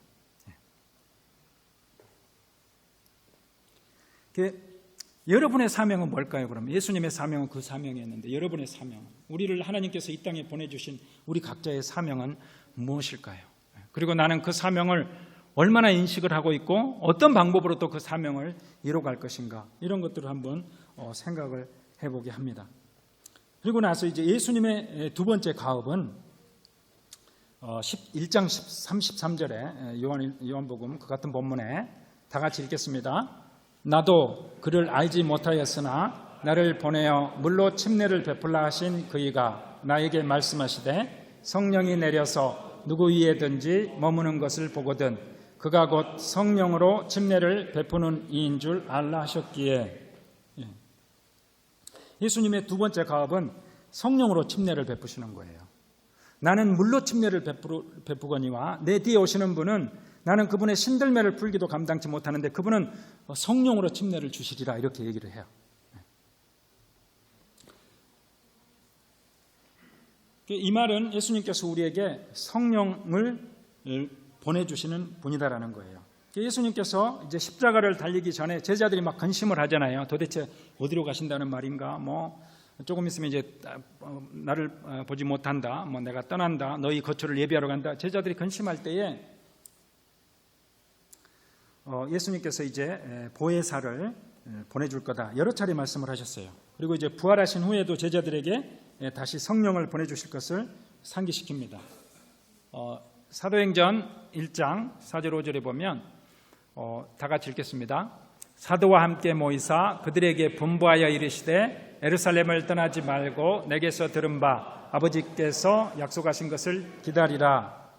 여러분의 사명은 뭘까요? 그럼 예수님의 사명은 그 사명이었는데 여러분의 사명, 우리를 하나님께서 이 땅에 보내주신 우리 각자의 사명은 무엇일까요? 그리고 나는 그 사명을 얼마나 인식을 하고 있고 어떤 방법으로 또 그 사명을 이뤄갈 것인가, 이런 것들을 한번 생각을 해보게 합니다. 그리고 나서 이제 예수님의 두 번째 가업은 1장 33절에 요한복음 그 같은 본문에 다 같이 읽겠습니다. 나도 그를 알지 못하였으나 나를 보내어 물로 침례를 베풀라 하신 그이가 나에게 말씀하시되 성령이 내려서 누구 위에든지 머무는 것을 보거든 그가 곧 성령으로 침례를 베푸는 이인 줄 알라 하셨기에, 예수님의 두 번째 가업은 성령으로 침례를 베푸시는 거예요. 나는 물로 침례를 베푸거니와 내 뒤에 오시는 분은 나는 그분의 신들매를 풀기도 감당치 못하는데 그분은 성령으로 침례를 주시리라, 이렇게 얘기를 해요. 이 말은 예수님께서 우리에게 성령을 보내주시는 분이다라는 거예요. 예수님께서 이제 십자가를 달리기 전에 제자들이 막 근심을 하잖아요. 도대체 어디로 가신다는 말인가? 조금 있으면 이제 나를 보지 못한다. 내가 떠난다. 너희 거처를 예비하러 간다. 제자들이 근심할 때에 예수님께서 이제 보혜사를 보내줄 거다, 여러 차례 말씀을 하셨어요. 그리고 이제 부활하신 후에도 제자들에게 다시 성령을 보내주실 것을 상기시킵니다. 사도행전 1장 4절 5절에 보면 다 같이 읽겠습니다. 사도와 함께 모이사 그들에게 분부하여 이르시되 예루살렘을 떠나지 말고 내게서 들은 바 아버지께서 약속하신 것을 기다리라.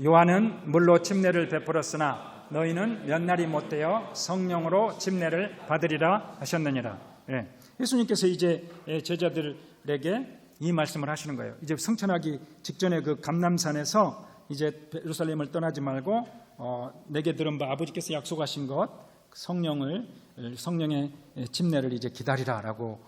요한은 물로 침례를 베풀었으나 너희는 몇 날이 못되어 성령으로 침례를 받으리라 하셨느니라. 예수님께서 이제 제자들에게 이 말씀을 하시는 거예요. 이제 성천하기 직전에 그 감람산에서 이제 예루살렘을 떠나지 말고 내게 들은 바 아버지께서 약속하신 것, 성령의 침례를 이제 기다리라라고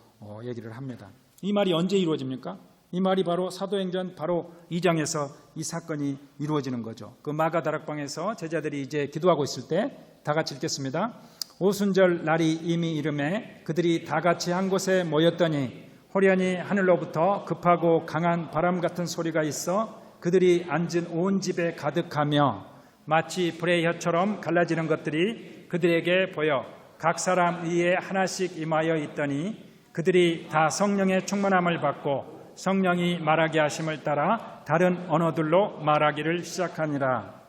얘기를 합니다. 이 말이 언제 이루어집니까? 이 말이 바로 사도행전 바로 2장에서 이 사건이 이루어지는 거죠. 그 마가다락방에서 제자들이 이제 기도하고 있을 때 다 같이 읽겠습니다. 오순절 날이 이미 이름에 그들이 다 같이 한 곳에 모였더니 호련히 하늘로부터 급하고 강한 바람 같은 소리가 있어 그들이 앉은 온 집에 가득하며 마치 불의 혀처럼 갈라지는 것들이 그들에게 보여 각 사람 위에 하나씩 임하여 있더니 그들이 다 성령의 충만함을 받고 성령이 말하게 하심을 따라 다른 언어들로 말하기를 시작하니라.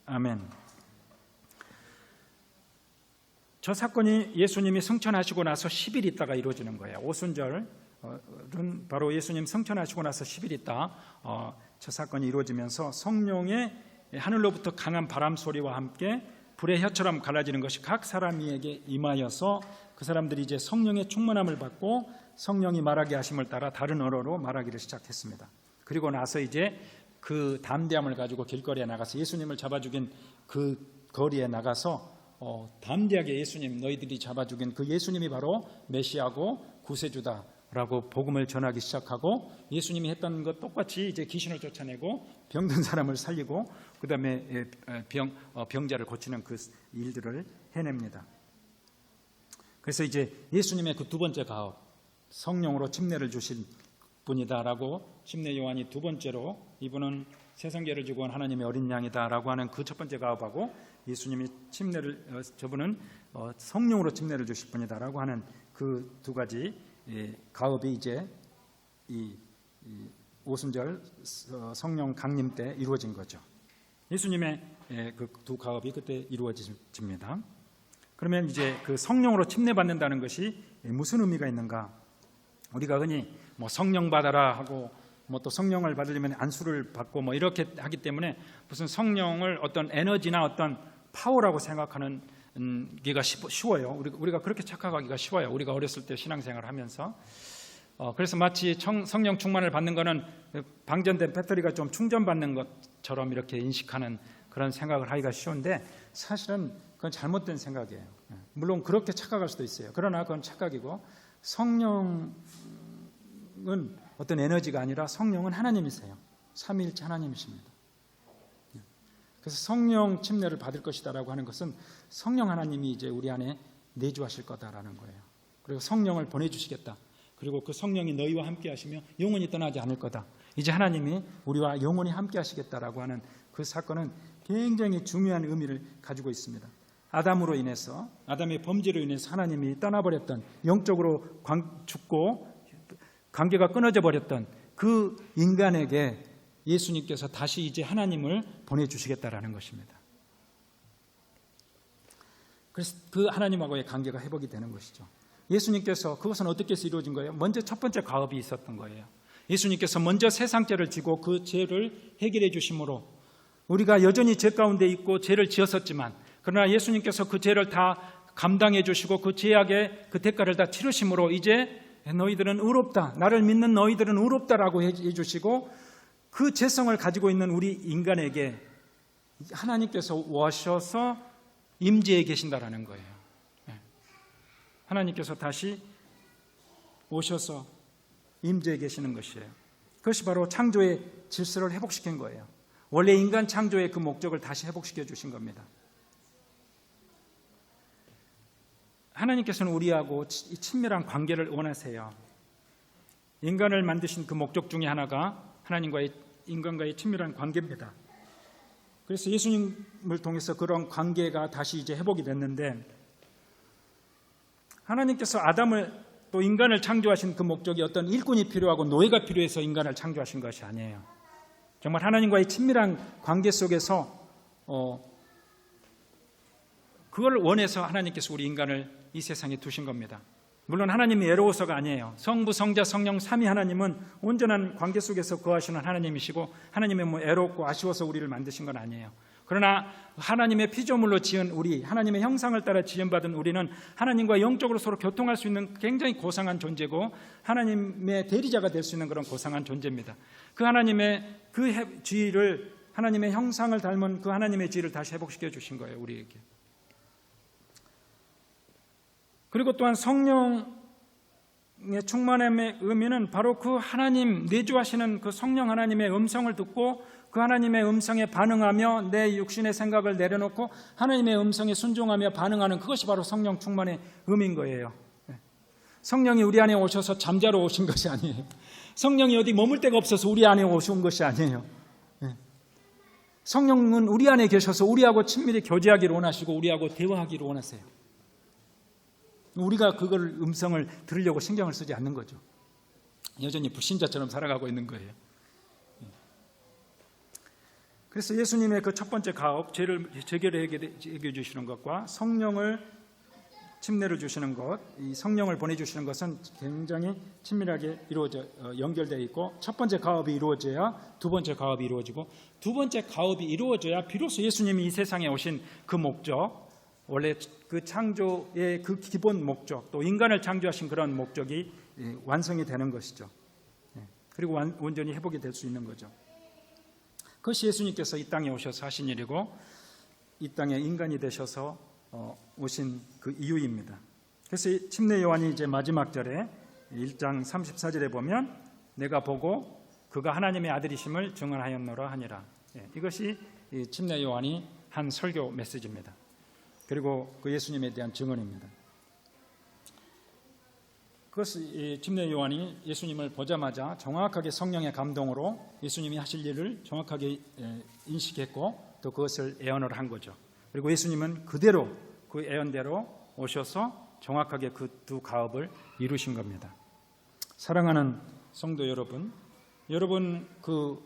아멘. 저 사건이 예수님이 승천하시고 나서 10일 있다가 이루어지는 거예요. 오순절은 바로 예수님 승천하시고 나서 10일 있다 저 사건이 이루어지면서 성령의 하늘로부터 강한 바람 소리와 함께 불의 혀처럼 갈라지는 것이 각 사람에게 임하여서 그 사람들이 이제 성령의 충만함을 받고 성령이 말하게 하심을 따라 다른 언어로 말하기를 시작했습니다. 그리고 나서 이제 그 담대함을 가지고 길거리에 나가서 예수님을 잡아 죽인 그 거리에 나가서 담대하게 예수님, 너희들이 잡아 죽인 그 예수님이 바로 메시아고 구세주다라고 복음을 전하기 시작하고, 예수님이 했던 것 똑같이 이제 귀신을 쫓아내고 병든 사람을 살리고 그다음에 병자를 고치는 그 일들을 해냅니다. 그래서 이제 예수님의 그 두 번째 가업, 성령으로 침례를 주신 분이다라고 침례 요한이 두 번째로 이분은 세상죄를 지고 온 하나님의 어린 양이다라고 하는 그 첫 번째 가업하고 예수님이 저분은 성령으로 침례를 주실 분이다라고 하는 그 두 가지 가업이 이제 이 오순절 성령 강림 때 이루어진 거죠. 예수님의 그 두 가업이 그때 이루어집니다. 그러면 이제 그 성령으로 침례받는다는 것이 무슨 의미가 있는가? 우리가 흔히 뭐 성령 받아라 하고 뭐 또 성령을 받으려면 안수를 받고 뭐 이렇게 하기 때문에 무슨 성령을 어떤 에너지나 어떤 파워라고 생각하는 게가 쉬워요. 우리가 그렇게 착각하기가 쉬워요. 우리가 어렸을 때 신앙생활을 하면서 그래서 마치 성령 충만을 받는 것은 방전된 배터리가 좀 충전받는 것처럼 이렇게 인식하는 그런 생각을 하기가 쉬운데 사실은 그건 잘못된 생각이에요. 물론 그렇게 착각할 수도 있어요. 그러나 그건 착각이고 성령은 어떤 에너지가 아니라 성령은 하나님이세요. 삼위일체 하나님이십니다. 그래서 성령 침례를 받을 것이다라고 하는 것은 성령 하나님이 이제 우리 안에 내주하실 거다라는 거예요. 그리고 성령을 보내주시겠다. 그리고 그 성령이 너희와 함께 하시며 영원히 떠나지 않을 거다. 이제 하나님이 우리와 영원히 함께 하시겠다라고 하는 그 사건은 굉장히 중요한 의미를 가지고 있습니다. 아담으로 인해서 아담의 범죄로 인해서 하나님이 떠나버렸던 영적으로 죽고 관계가 끊어져 버렸던 그 인간에게 예수님께서 다시 이제 하나님을 보내주시겠다라는 것입니다. 그래서 그 하나님하고의 관계가 회복이 되는 것이죠. 예수님께서 그것은 어떻게 해서 이루어진 거예요? 먼저 첫 번째 가업이 있었던 거예요. 예수님께서 먼저 세상죄를 지고 그 죄를 해결해 주심으로 우리가 여전히 죄 가운데 있고 죄를 지었었지만 그러나 예수님께서 그 죄를 다 감당해 주시고 그 죄악의 그 대가를 다 치르심으로 이제 너희들은 의롭다. 나를 믿는 너희들은 의롭다라고 해주시고 그 죄성을 가지고 있는 우리 인간에게 하나님께서 오셔서 임재해 계신다라는 거예요. 하나님께서 다시 오셔서 임재해 계시는 것이에요. 그것이 바로 창조의 질서를 회복시킨 거예요. 원래 인간 창조의 그 목적을 다시 회복시켜 주신 겁니다. 하나님께서는 우리하고 친밀한 관계를 원하세요. 인간을 만드신 그 목적 중에 하나가 인간과의 친밀한 관계입니다. 그래서 예수님을 통해서 그런 관계가 다시 이제 회복이 됐는데 하나님께서 아담을 또 인간을 창조하신 그 목적이 어떤 일꾼이 필요하고 노예가 필요해서 인간을 창조하신 것이 아니에요. 정말 하나님과의 친밀한 관계 속에서 그걸 원해서 하나님께서 우리 인간을 이 세상에 두신 겁니다. 물론 하나님이 외로워서가 아니에요. 성부, 성자, 성령 삼위 하나님은 온전한 관계 속에서 거하시는 하나님이시고 하나님의 외롭고 아쉬워서 우리를 만드신 건 아니에요. 그러나 하나님의 피조물로 지은 우리, 하나님의 형상을 따라 지음받은 우리는 하나님과 영적으로 서로 교통할 수 있는 굉장히 고상한 존재고 하나님의 대리자가 될 수 있는 그런 고상한 존재입니다. 그 하나님의 그 지위를, 하나님의 형상을 닮은 그 하나님의 지위를 다시 회복시켜 주신 거예요, 우리에게. 그리고 또한 성령의 충만함의 의미는 바로 그 하나님 내주하시는 그 성령 하나님의 음성을 듣고 그 하나님의 음성에 반응하며 내 육신의 생각을 내려놓고 하나님의 음성에 순종하며 반응하는 그것이 바로 성령 충만의 의미인 거예요. 성령이 우리 안에 오셔서 잠자러 오신 것이 아니에요. 성령이 어디 머물 데가 없어서 우리 안에 오신 것이 아니에요. 성령은 우리 안에 계셔서 우리하고 친밀히 교제하기를 원하시고 우리하고 대화하기를 원하세요. 우리가 그걸 음성을 들으려고 신경을 쓰지 않는 거죠. 여전히 불신자처럼 살아가고 있는 거예요. 그래서 예수님의 그 첫 번째 가업, 죄를 해결해 주시는 것과 성령을 침례를 주시는 것, 이 성령을 보내주시는 것은 굉장히 친밀하게 연결되어 있고 첫 번째 가업이 이루어져야 두 번째 가업이 이루어지고 두 번째 가업이 이루어져야 비로소 예수님이 이 세상에 오신 그 목적, 원래 그 창조의 그 기본 목적, 또 인간을 창조하신 그런 목적이 완성이 되는 것이죠. 그리고 온전히 회복이 될 수 있는 거죠. 그것이 예수님께서 이 땅에 오셔서 하신 일이고 이 땅에 인간이 되셔서 오신 그 이유입니다. 그래서 침례 요한이 이제 마지막 절에 1장 34절에 보면 내가 보고 그가 하나님의 아들이심을 증언하였노라 하니라. 이것이 침례 요한이 한 설교 메시지입니다. 그리고 그 예수님에 대한 증언입니다. 그것이 침례 요한이 예수님을 보자마자 정확하게 성령의 감동으로 예수님이 하실 일을 정확하게 인식했고 또 그것을 예언을 한 거죠. 그리고 예수님은 그대로 그 예언대로 오셔서 정확하게 그 두 가업을 이루신 겁니다. 사랑하는 성도 여러분, 그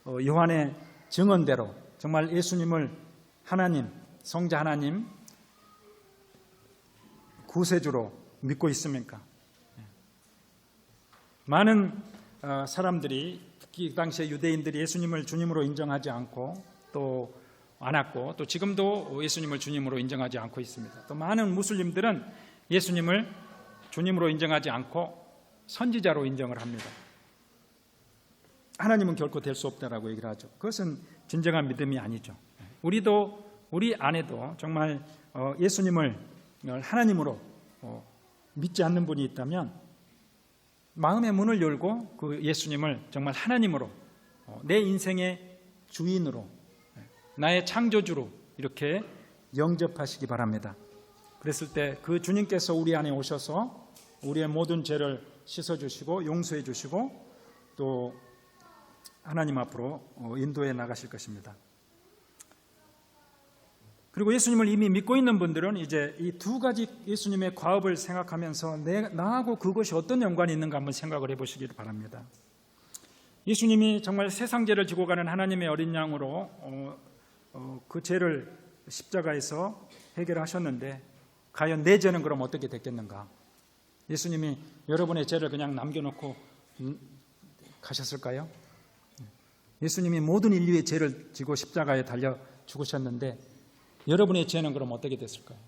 요한의 증언대로 정말 예수님을 하나님, 성자 하나님 구세주로 믿고 있습니까? 많은 사람들이, 특히 그 당시에 유대인들이 예수님을 주님으로 인정하지 않고 또 않았고 또 지금도 예수님을 주님으로 인정하지 않고 있습니다. 또 많은 무슬림들은 예수님을 주님으로 인정하지 않고 선지자로 인정을 합니다. 하나님은 결코 될 수 없다라고 얘기를 하죠. 그것은 진정한 믿음이 아니죠. 우리 안에도 정말 예수님을 하나님으로 믿지 않는 분이 있다면 마음의 문을 열고 그 예수님을 정말 하나님으로, 내 인생의 주인으로, 나의 창조주로 이렇게 영접하시기 바랍니다. 그랬을 때 그 주님께서 우리 안에 오셔서 우리의 모든 죄를 씻어주시고 용서해 주시고 또 하나님 앞으로 인도해 나가실 것입니다. 그리고 예수님을 이미 믿고 있는 분들은 이제 이 두 가지 예수님의 과업을 생각하면서 나하고 그것이 어떤 연관이 있는가 한번 생각을 해보시기를 바랍니다. 예수님이 정말 세상 죄를 지고 가는 하나님의 어린 양으로 그 죄를 십자가에서 해결하셨는데 과연 내 죄는 그럼 어떻게 됐겠는가? 예수님이 여러분의 죄를 그냥 남겨놓고 가셨을까요? 예수님이 모든 인류의 죄를 지고 십자가에 달려 죽으셨는데 여러분의 죄는 그럼 어떻게 됐을까요?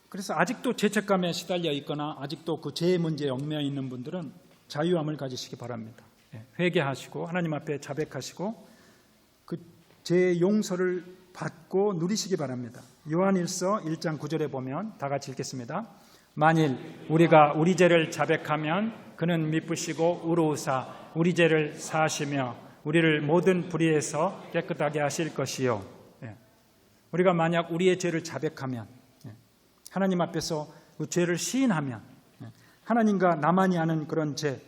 그래서 아직도 죄책감에 시달려 있거나 아직도 그 죄의 문제에 얽매여 있는 분들은 자유함을 가지시기 바랍니다. 회개하시고 하나님 앞에 자백하시고 그 죄의 용서를 받고 누리시기 바랍니다. 요한일서 1장 9절에 보면 다 같이 읽겠습니다. 만일 우리가 우리 죄를 자백하면 그는 미쁘시고 의로우사 우리 죄를 사하시며 우리를 모든 불의에서 깨끗하게 하실 것이요. 우리가 만약 우리의 죄를 자백하면, 하나님 앞에서 그 죄를 시인하면, 하나님과 나만이 아는 그런 죄,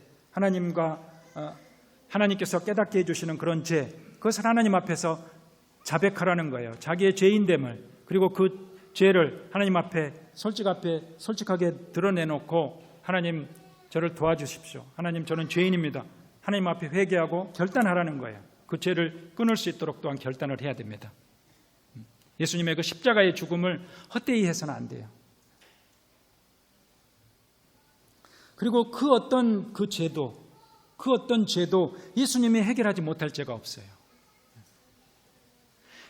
하나님께서 깨닫게 해주시는 그런 죄, 그것을 하나님 앞에서 자백하라는 거예요. 자기의 죄인됨을, 그리고 그 죄를 하나님 앞에 솔직하게 드러내놓고 하나님 저를 도와주십시오. 하나님 저는 죄인입니다. 하나님 앞에 회개하고 결단하라는 거예요. 그 죄를 끊을 수 있도록 또한 결단을 해야 됩니다. 예수님의 그 십자가의 죽음을 헛되이 해서는 안 돼요. 그리고 그 어떤 죄도 예수님이 해결하지 못할 죄가 없어요.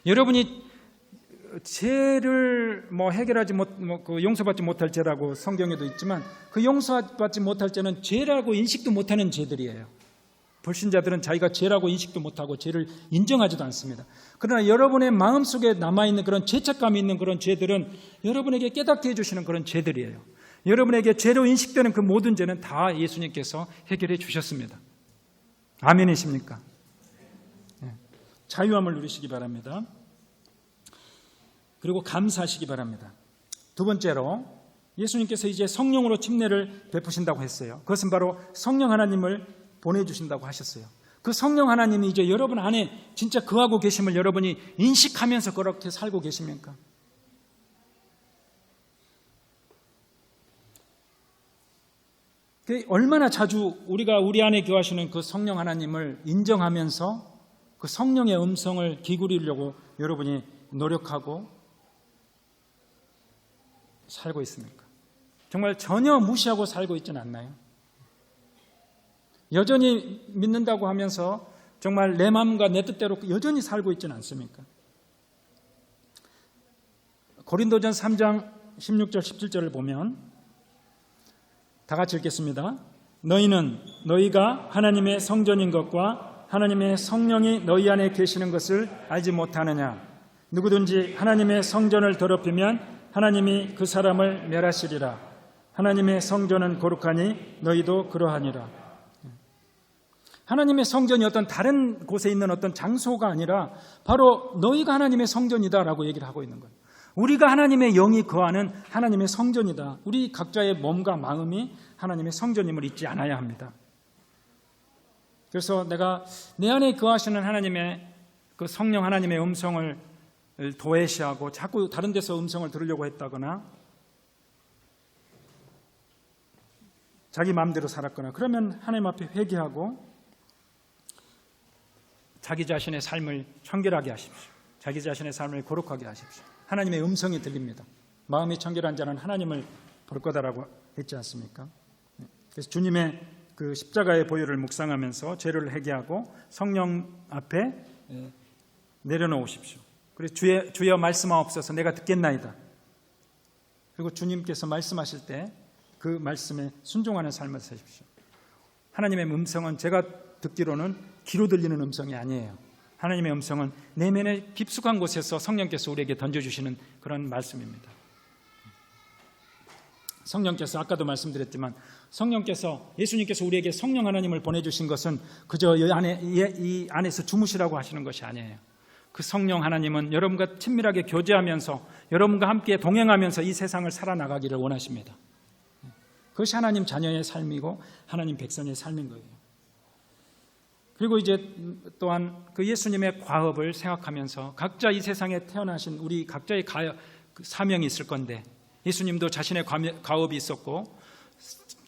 여러분이 죄를 해결하지 용서받지 못할 죄라고 성경에도 있지만 그 용서받지 못할 죄는 죄라고 인식도 못하는 죄들이에요. 불신자들은 자기가 죄라고 인식도 못하고 죄를 인정하지도 않습니다. 그러나 여러분의 마음속에 남아있는 그런 죄책감이 있는 그런 죄들은 여러분에게 깨닫게 해주시는 그런 죄들이에요. 여러분에게 죄로 인식되는 그 모든 죄는 다 예수님께서 해결해 주셨습니다. 아멘이십니까? 자유함을 누리시기 바랍니다. 그리고 감사하시기 바랍니다. 두 번째로 예수님께서 이제 성령으로 침례를 베푸신다고 했어요. 그것은 바로 성령 하나님을 보내주신다고 하셨어요. 그 성령 하나님이 이제 여러분 안에 진짜 거하고 계심을 여러분이 인식하면서 그렇게 살고 계십니까? 얼마나 자주 우리가 우리 안에 거하시는 그 성령 하나님을 인정하면서 그 성령의 음성을 기울이려고 여러분이 노력하고 살고 있습니까? 정말 전혀 무시하고 살고 있지는 않나요? 여전히 믿는다고 하면서 정말 내 마음과 내 뜻대로 여전히 살고 있지는 않습니까? 고린도전 3장 16절 17절을 보면 다 같이 읽겠습니다. 너희는 너희가 하나님의 성전인 것과 하나님의 성령이 너희 안에 계시는 것을 알지 못하느냐? 누구든지 하나님의 성전을 더럽히면 하나님이 그 사람을 멸하시리라. 하나님의 성전은 거룩하니 너희도 그러하니라. 하나님의 성전이 어떤 다른 곳에 있는 어떤 장소가 아니라 바로 너희가 하나님의 성전이다라고 얘기를 하고 있는 거예요. 우리가 하나님의 영이 거하는 하나님의 성전이다. 우리 각자의 몸과 마음이 하나님의 성전임을 잊지 않아야 합니다. 그래서 내가 내 안에 거하시는 하나님의 그 성령 하나님의 음성을 도외시하고 자꾸 다른 데서 음성을 들으려고 했다거나 자기 마음대로 살았거나 그러면 하나님 앞에 회개하고 자기 자신의 삶을 청결하게 하십시오. 자기 자신의 삶을 거룩하게 하십시오. 하나님의 음성이 들립니다. 마음이 청결한 자는 하나님을 볼 거다라고 했지 않습니까? 그래서 주님의 그 십자가의 보혈을 묵상하면서 죄를 회개하고 성령 앞에 내려놓으십시오. 그래서 주여 말씀하옵소서 내가 듣겠나이다. 그리고 주님께서 말씀하실 때 그 말씀에 순종하는 삶을 사십시오. 하나님의 음성은 제가 듣기로는 귀로 들리는 음성이 아니에요. 하나님의 음성은 내면의 깊숙한 곳에서 성령께서 우리에게 던져주시는 그런 말씀입니다. 성령께서 아까도 말씀드렸지만 성령께서 예수님께서 우리에게 성령 하나님을 보내주신 것은 그저 이 안에서 주무시라고 하시는 것이 아니에요. 그 성령 하나님은 여러분과 친밀하게 교제하면서 여러분과 함께 동행하면서 이 세상을 살아나가기를 원하십니다. 그것이 하나님 자녀의 삶이고 하나님 백성의 삶인 거예요. 그리고 이제 또한 그 예수님의 과업을 생각하면서 각자 이 세상에 태어나신 우리 각자의 사명이 있을 건데 예수님도 자신의 과업이 있었고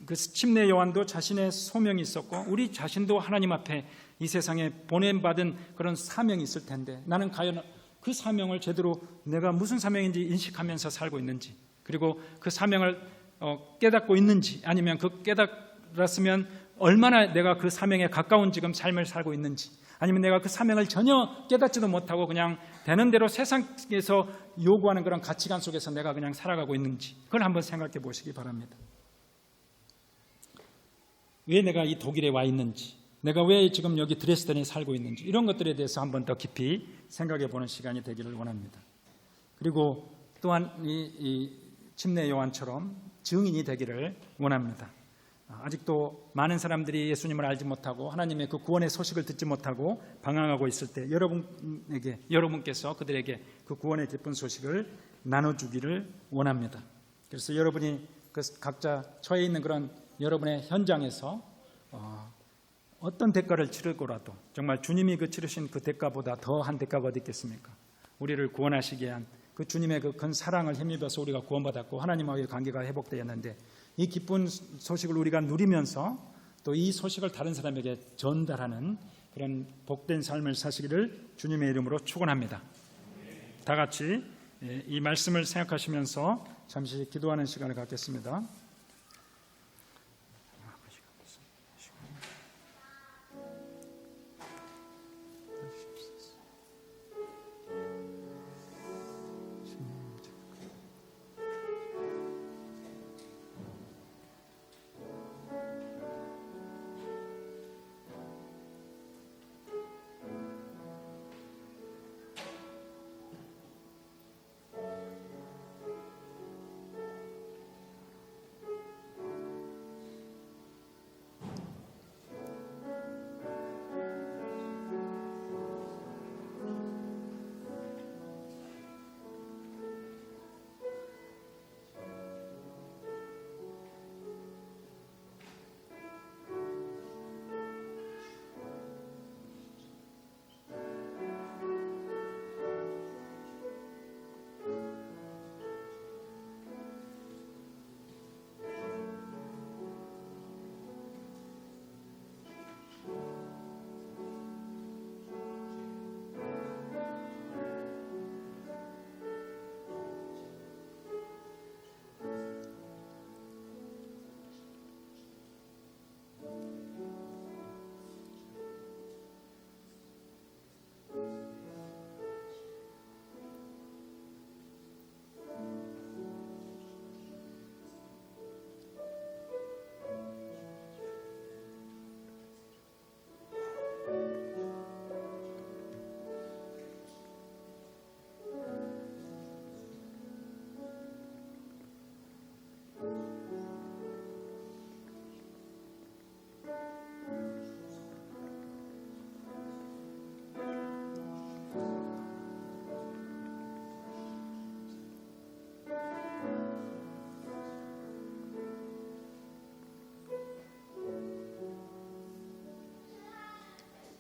그 침례 요한도 자신의 소명이 있었고 우리 자신도 하나님 앞에 이 세상에 보냄받은 그런 사명이 있을 텐데 나는 과연 그 사명을 제대로 내가 무슨 사명인지 인식하면서 살고 있는지 그리고 그 사명을 깨닫고 있는지 아니면 그 깨달았으면 얼마나 내가 그 사명에 가까운 지금 삶을 살고 있는지 아니면 내가 그 사명을 전혀 깨닫지도 못하고 그냥 되는 대로 세상에서 요구하는 그런 가치관 속에서 내가 그냥 살아가고 있는지 그걸 한번 생각해 보시기 바랍니다. 왜 내가 이 독일에 와 있는지 내가 왜 지금 여기 드레스덴에 살고 있는지 이런 것들에 대해서 한번 더 깊이 생각해 보는 시간이 되기를 원합니다. 그리고 또한 이 침례 요한처럼 증인이 되기를 원합니다. 아직도 많은 사람들이 예수님을 알지 못하고 하나님의 그 구원의 소식을 듣지 못하고 방황하고 있을 때 여러분께서 그들에게 그 구원의 기쁜 소식을 나눠주기를 원합니다. 그래서 여러분이 그 각자 처해 있는 그런 여러분의 현장에서 어떤 대가를 치르고라도 정말 주님이 그 치르신 그 대가보다 더한 대가가 어디 있겠습니까? 우리를 구원하시게 한 그 주님의 그 큰 사랑을 힘입어서 우리가 구원받았고 하나님과의 관계가 회복되었는데 이 기쁜 소식을 우리가 누리면서 또 이 소식을 다른 사람에게 전달하는 그런 복된 삶을 사시기를 주님의 이름으로 축원합니다. 다 같이 이 말씀을 생각하시면서 잠시 기도하는 시간을 갖겠습니다.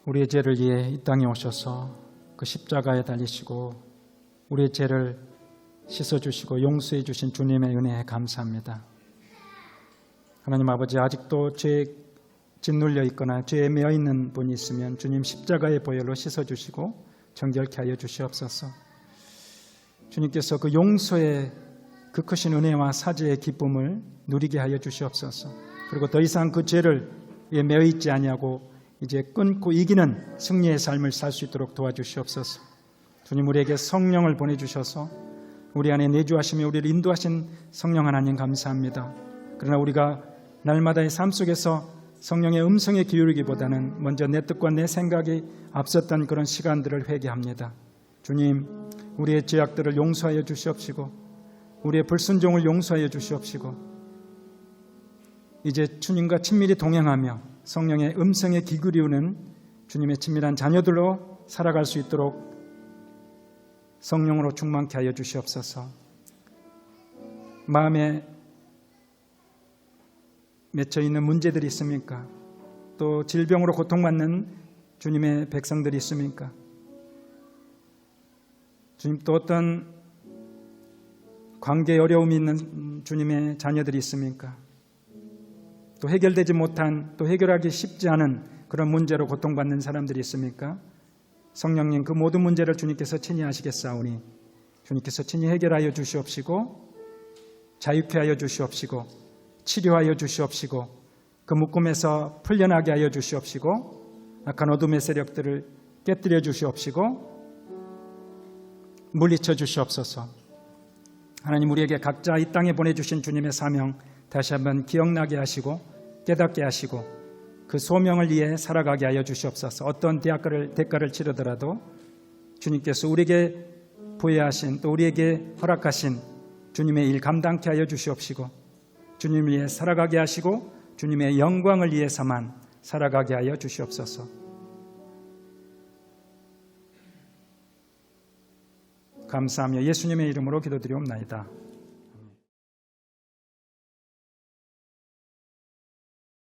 우리의 죄를 위해 이 땅에 오셔서 그 십자가에 달리시고 우리의 죄를 씻어주시고 용서해 주신 주님의 은혜에 감사합니다. 하나님 아버지, 아직도 죄에 짓눌려 있거나 죄에 매여 있는 분이 있으면 주님 십자가의 보혈로 씻어주시고 정결케 하여 주시옵소서. 주님께서 그 용서의 그 크신 은혜와 사죄의 기쁨을 누리게 하여 주시옵소서. 그리고 더 이상 그 죄를 매여 있지 아니하고 이제 끊고 이기는 승리의 삶을 살 수 있도록 도와주시옵소서. 주님, 우리에게 성령을 보내주셔서 우리 안에 내주하시며 우리를 인도하신 성령 하나님 감사합니다. 그러나 우리가 날마다의 삶 속에서 성령의 음성에 기울이기보다는 먼저 내 뜻과 내 생각이 앞섰던 그런 시간들을 회개합니다. 주님, 우리의 죄악들을 용서하여 주시옵시고 우리의 불순종을 용서하여 주시옵시고 이제 주님과 친밀히 동행하며 성령의 음성에 귀 기울이는 주님의 친밀한 자녀들로 살아갈 수 있도록 성령으로 충만케 하여 주시옵소서. 마음에 맺혀 있는 문제들이 있습니까? 또 질병으로 고통받는 주님의 백성들이 있습니까? 주님, 또 어떤 관계에 어려움이 있는 주님의 자녀들이 있습니까? 또 해결되지 못한, 또 해결하기 쉽지 않은 그런 문제로 고통받는 사람들이 있습니까? 성령님, 그 모든 문제를 주님께서 친히 하시겠사오니 주님께서 친히 해결하여 주시옵시고 자유케 하여 주시옵시고 치료하여 주시옵시고 그 묶음에서 풀려나게 하여 주시옵시고 악한 어둠의 세력들을 깨뜨려 주시옵시고 물리쳐 주시옵소서. 하나님, 우리에게 각자 이 땅에 보내주신 주님의 사명 다시 한번 기억나게 하시고 깨닫게 하시고 그 소명을 위해 살아가게 하여 주시옵소서. 어떤 대가를 치르더라도 주님께서 우리에게 부여하신 또 우리에게 허락하신 주님의 일 감당케 하여 주시옵시고 주님을 위해 살아가게 하시고 주님의 영광을 위해서만 살아가게 하여 주시옵소서. 감사하며 예수님의 이름으로 기도드리옵나이다.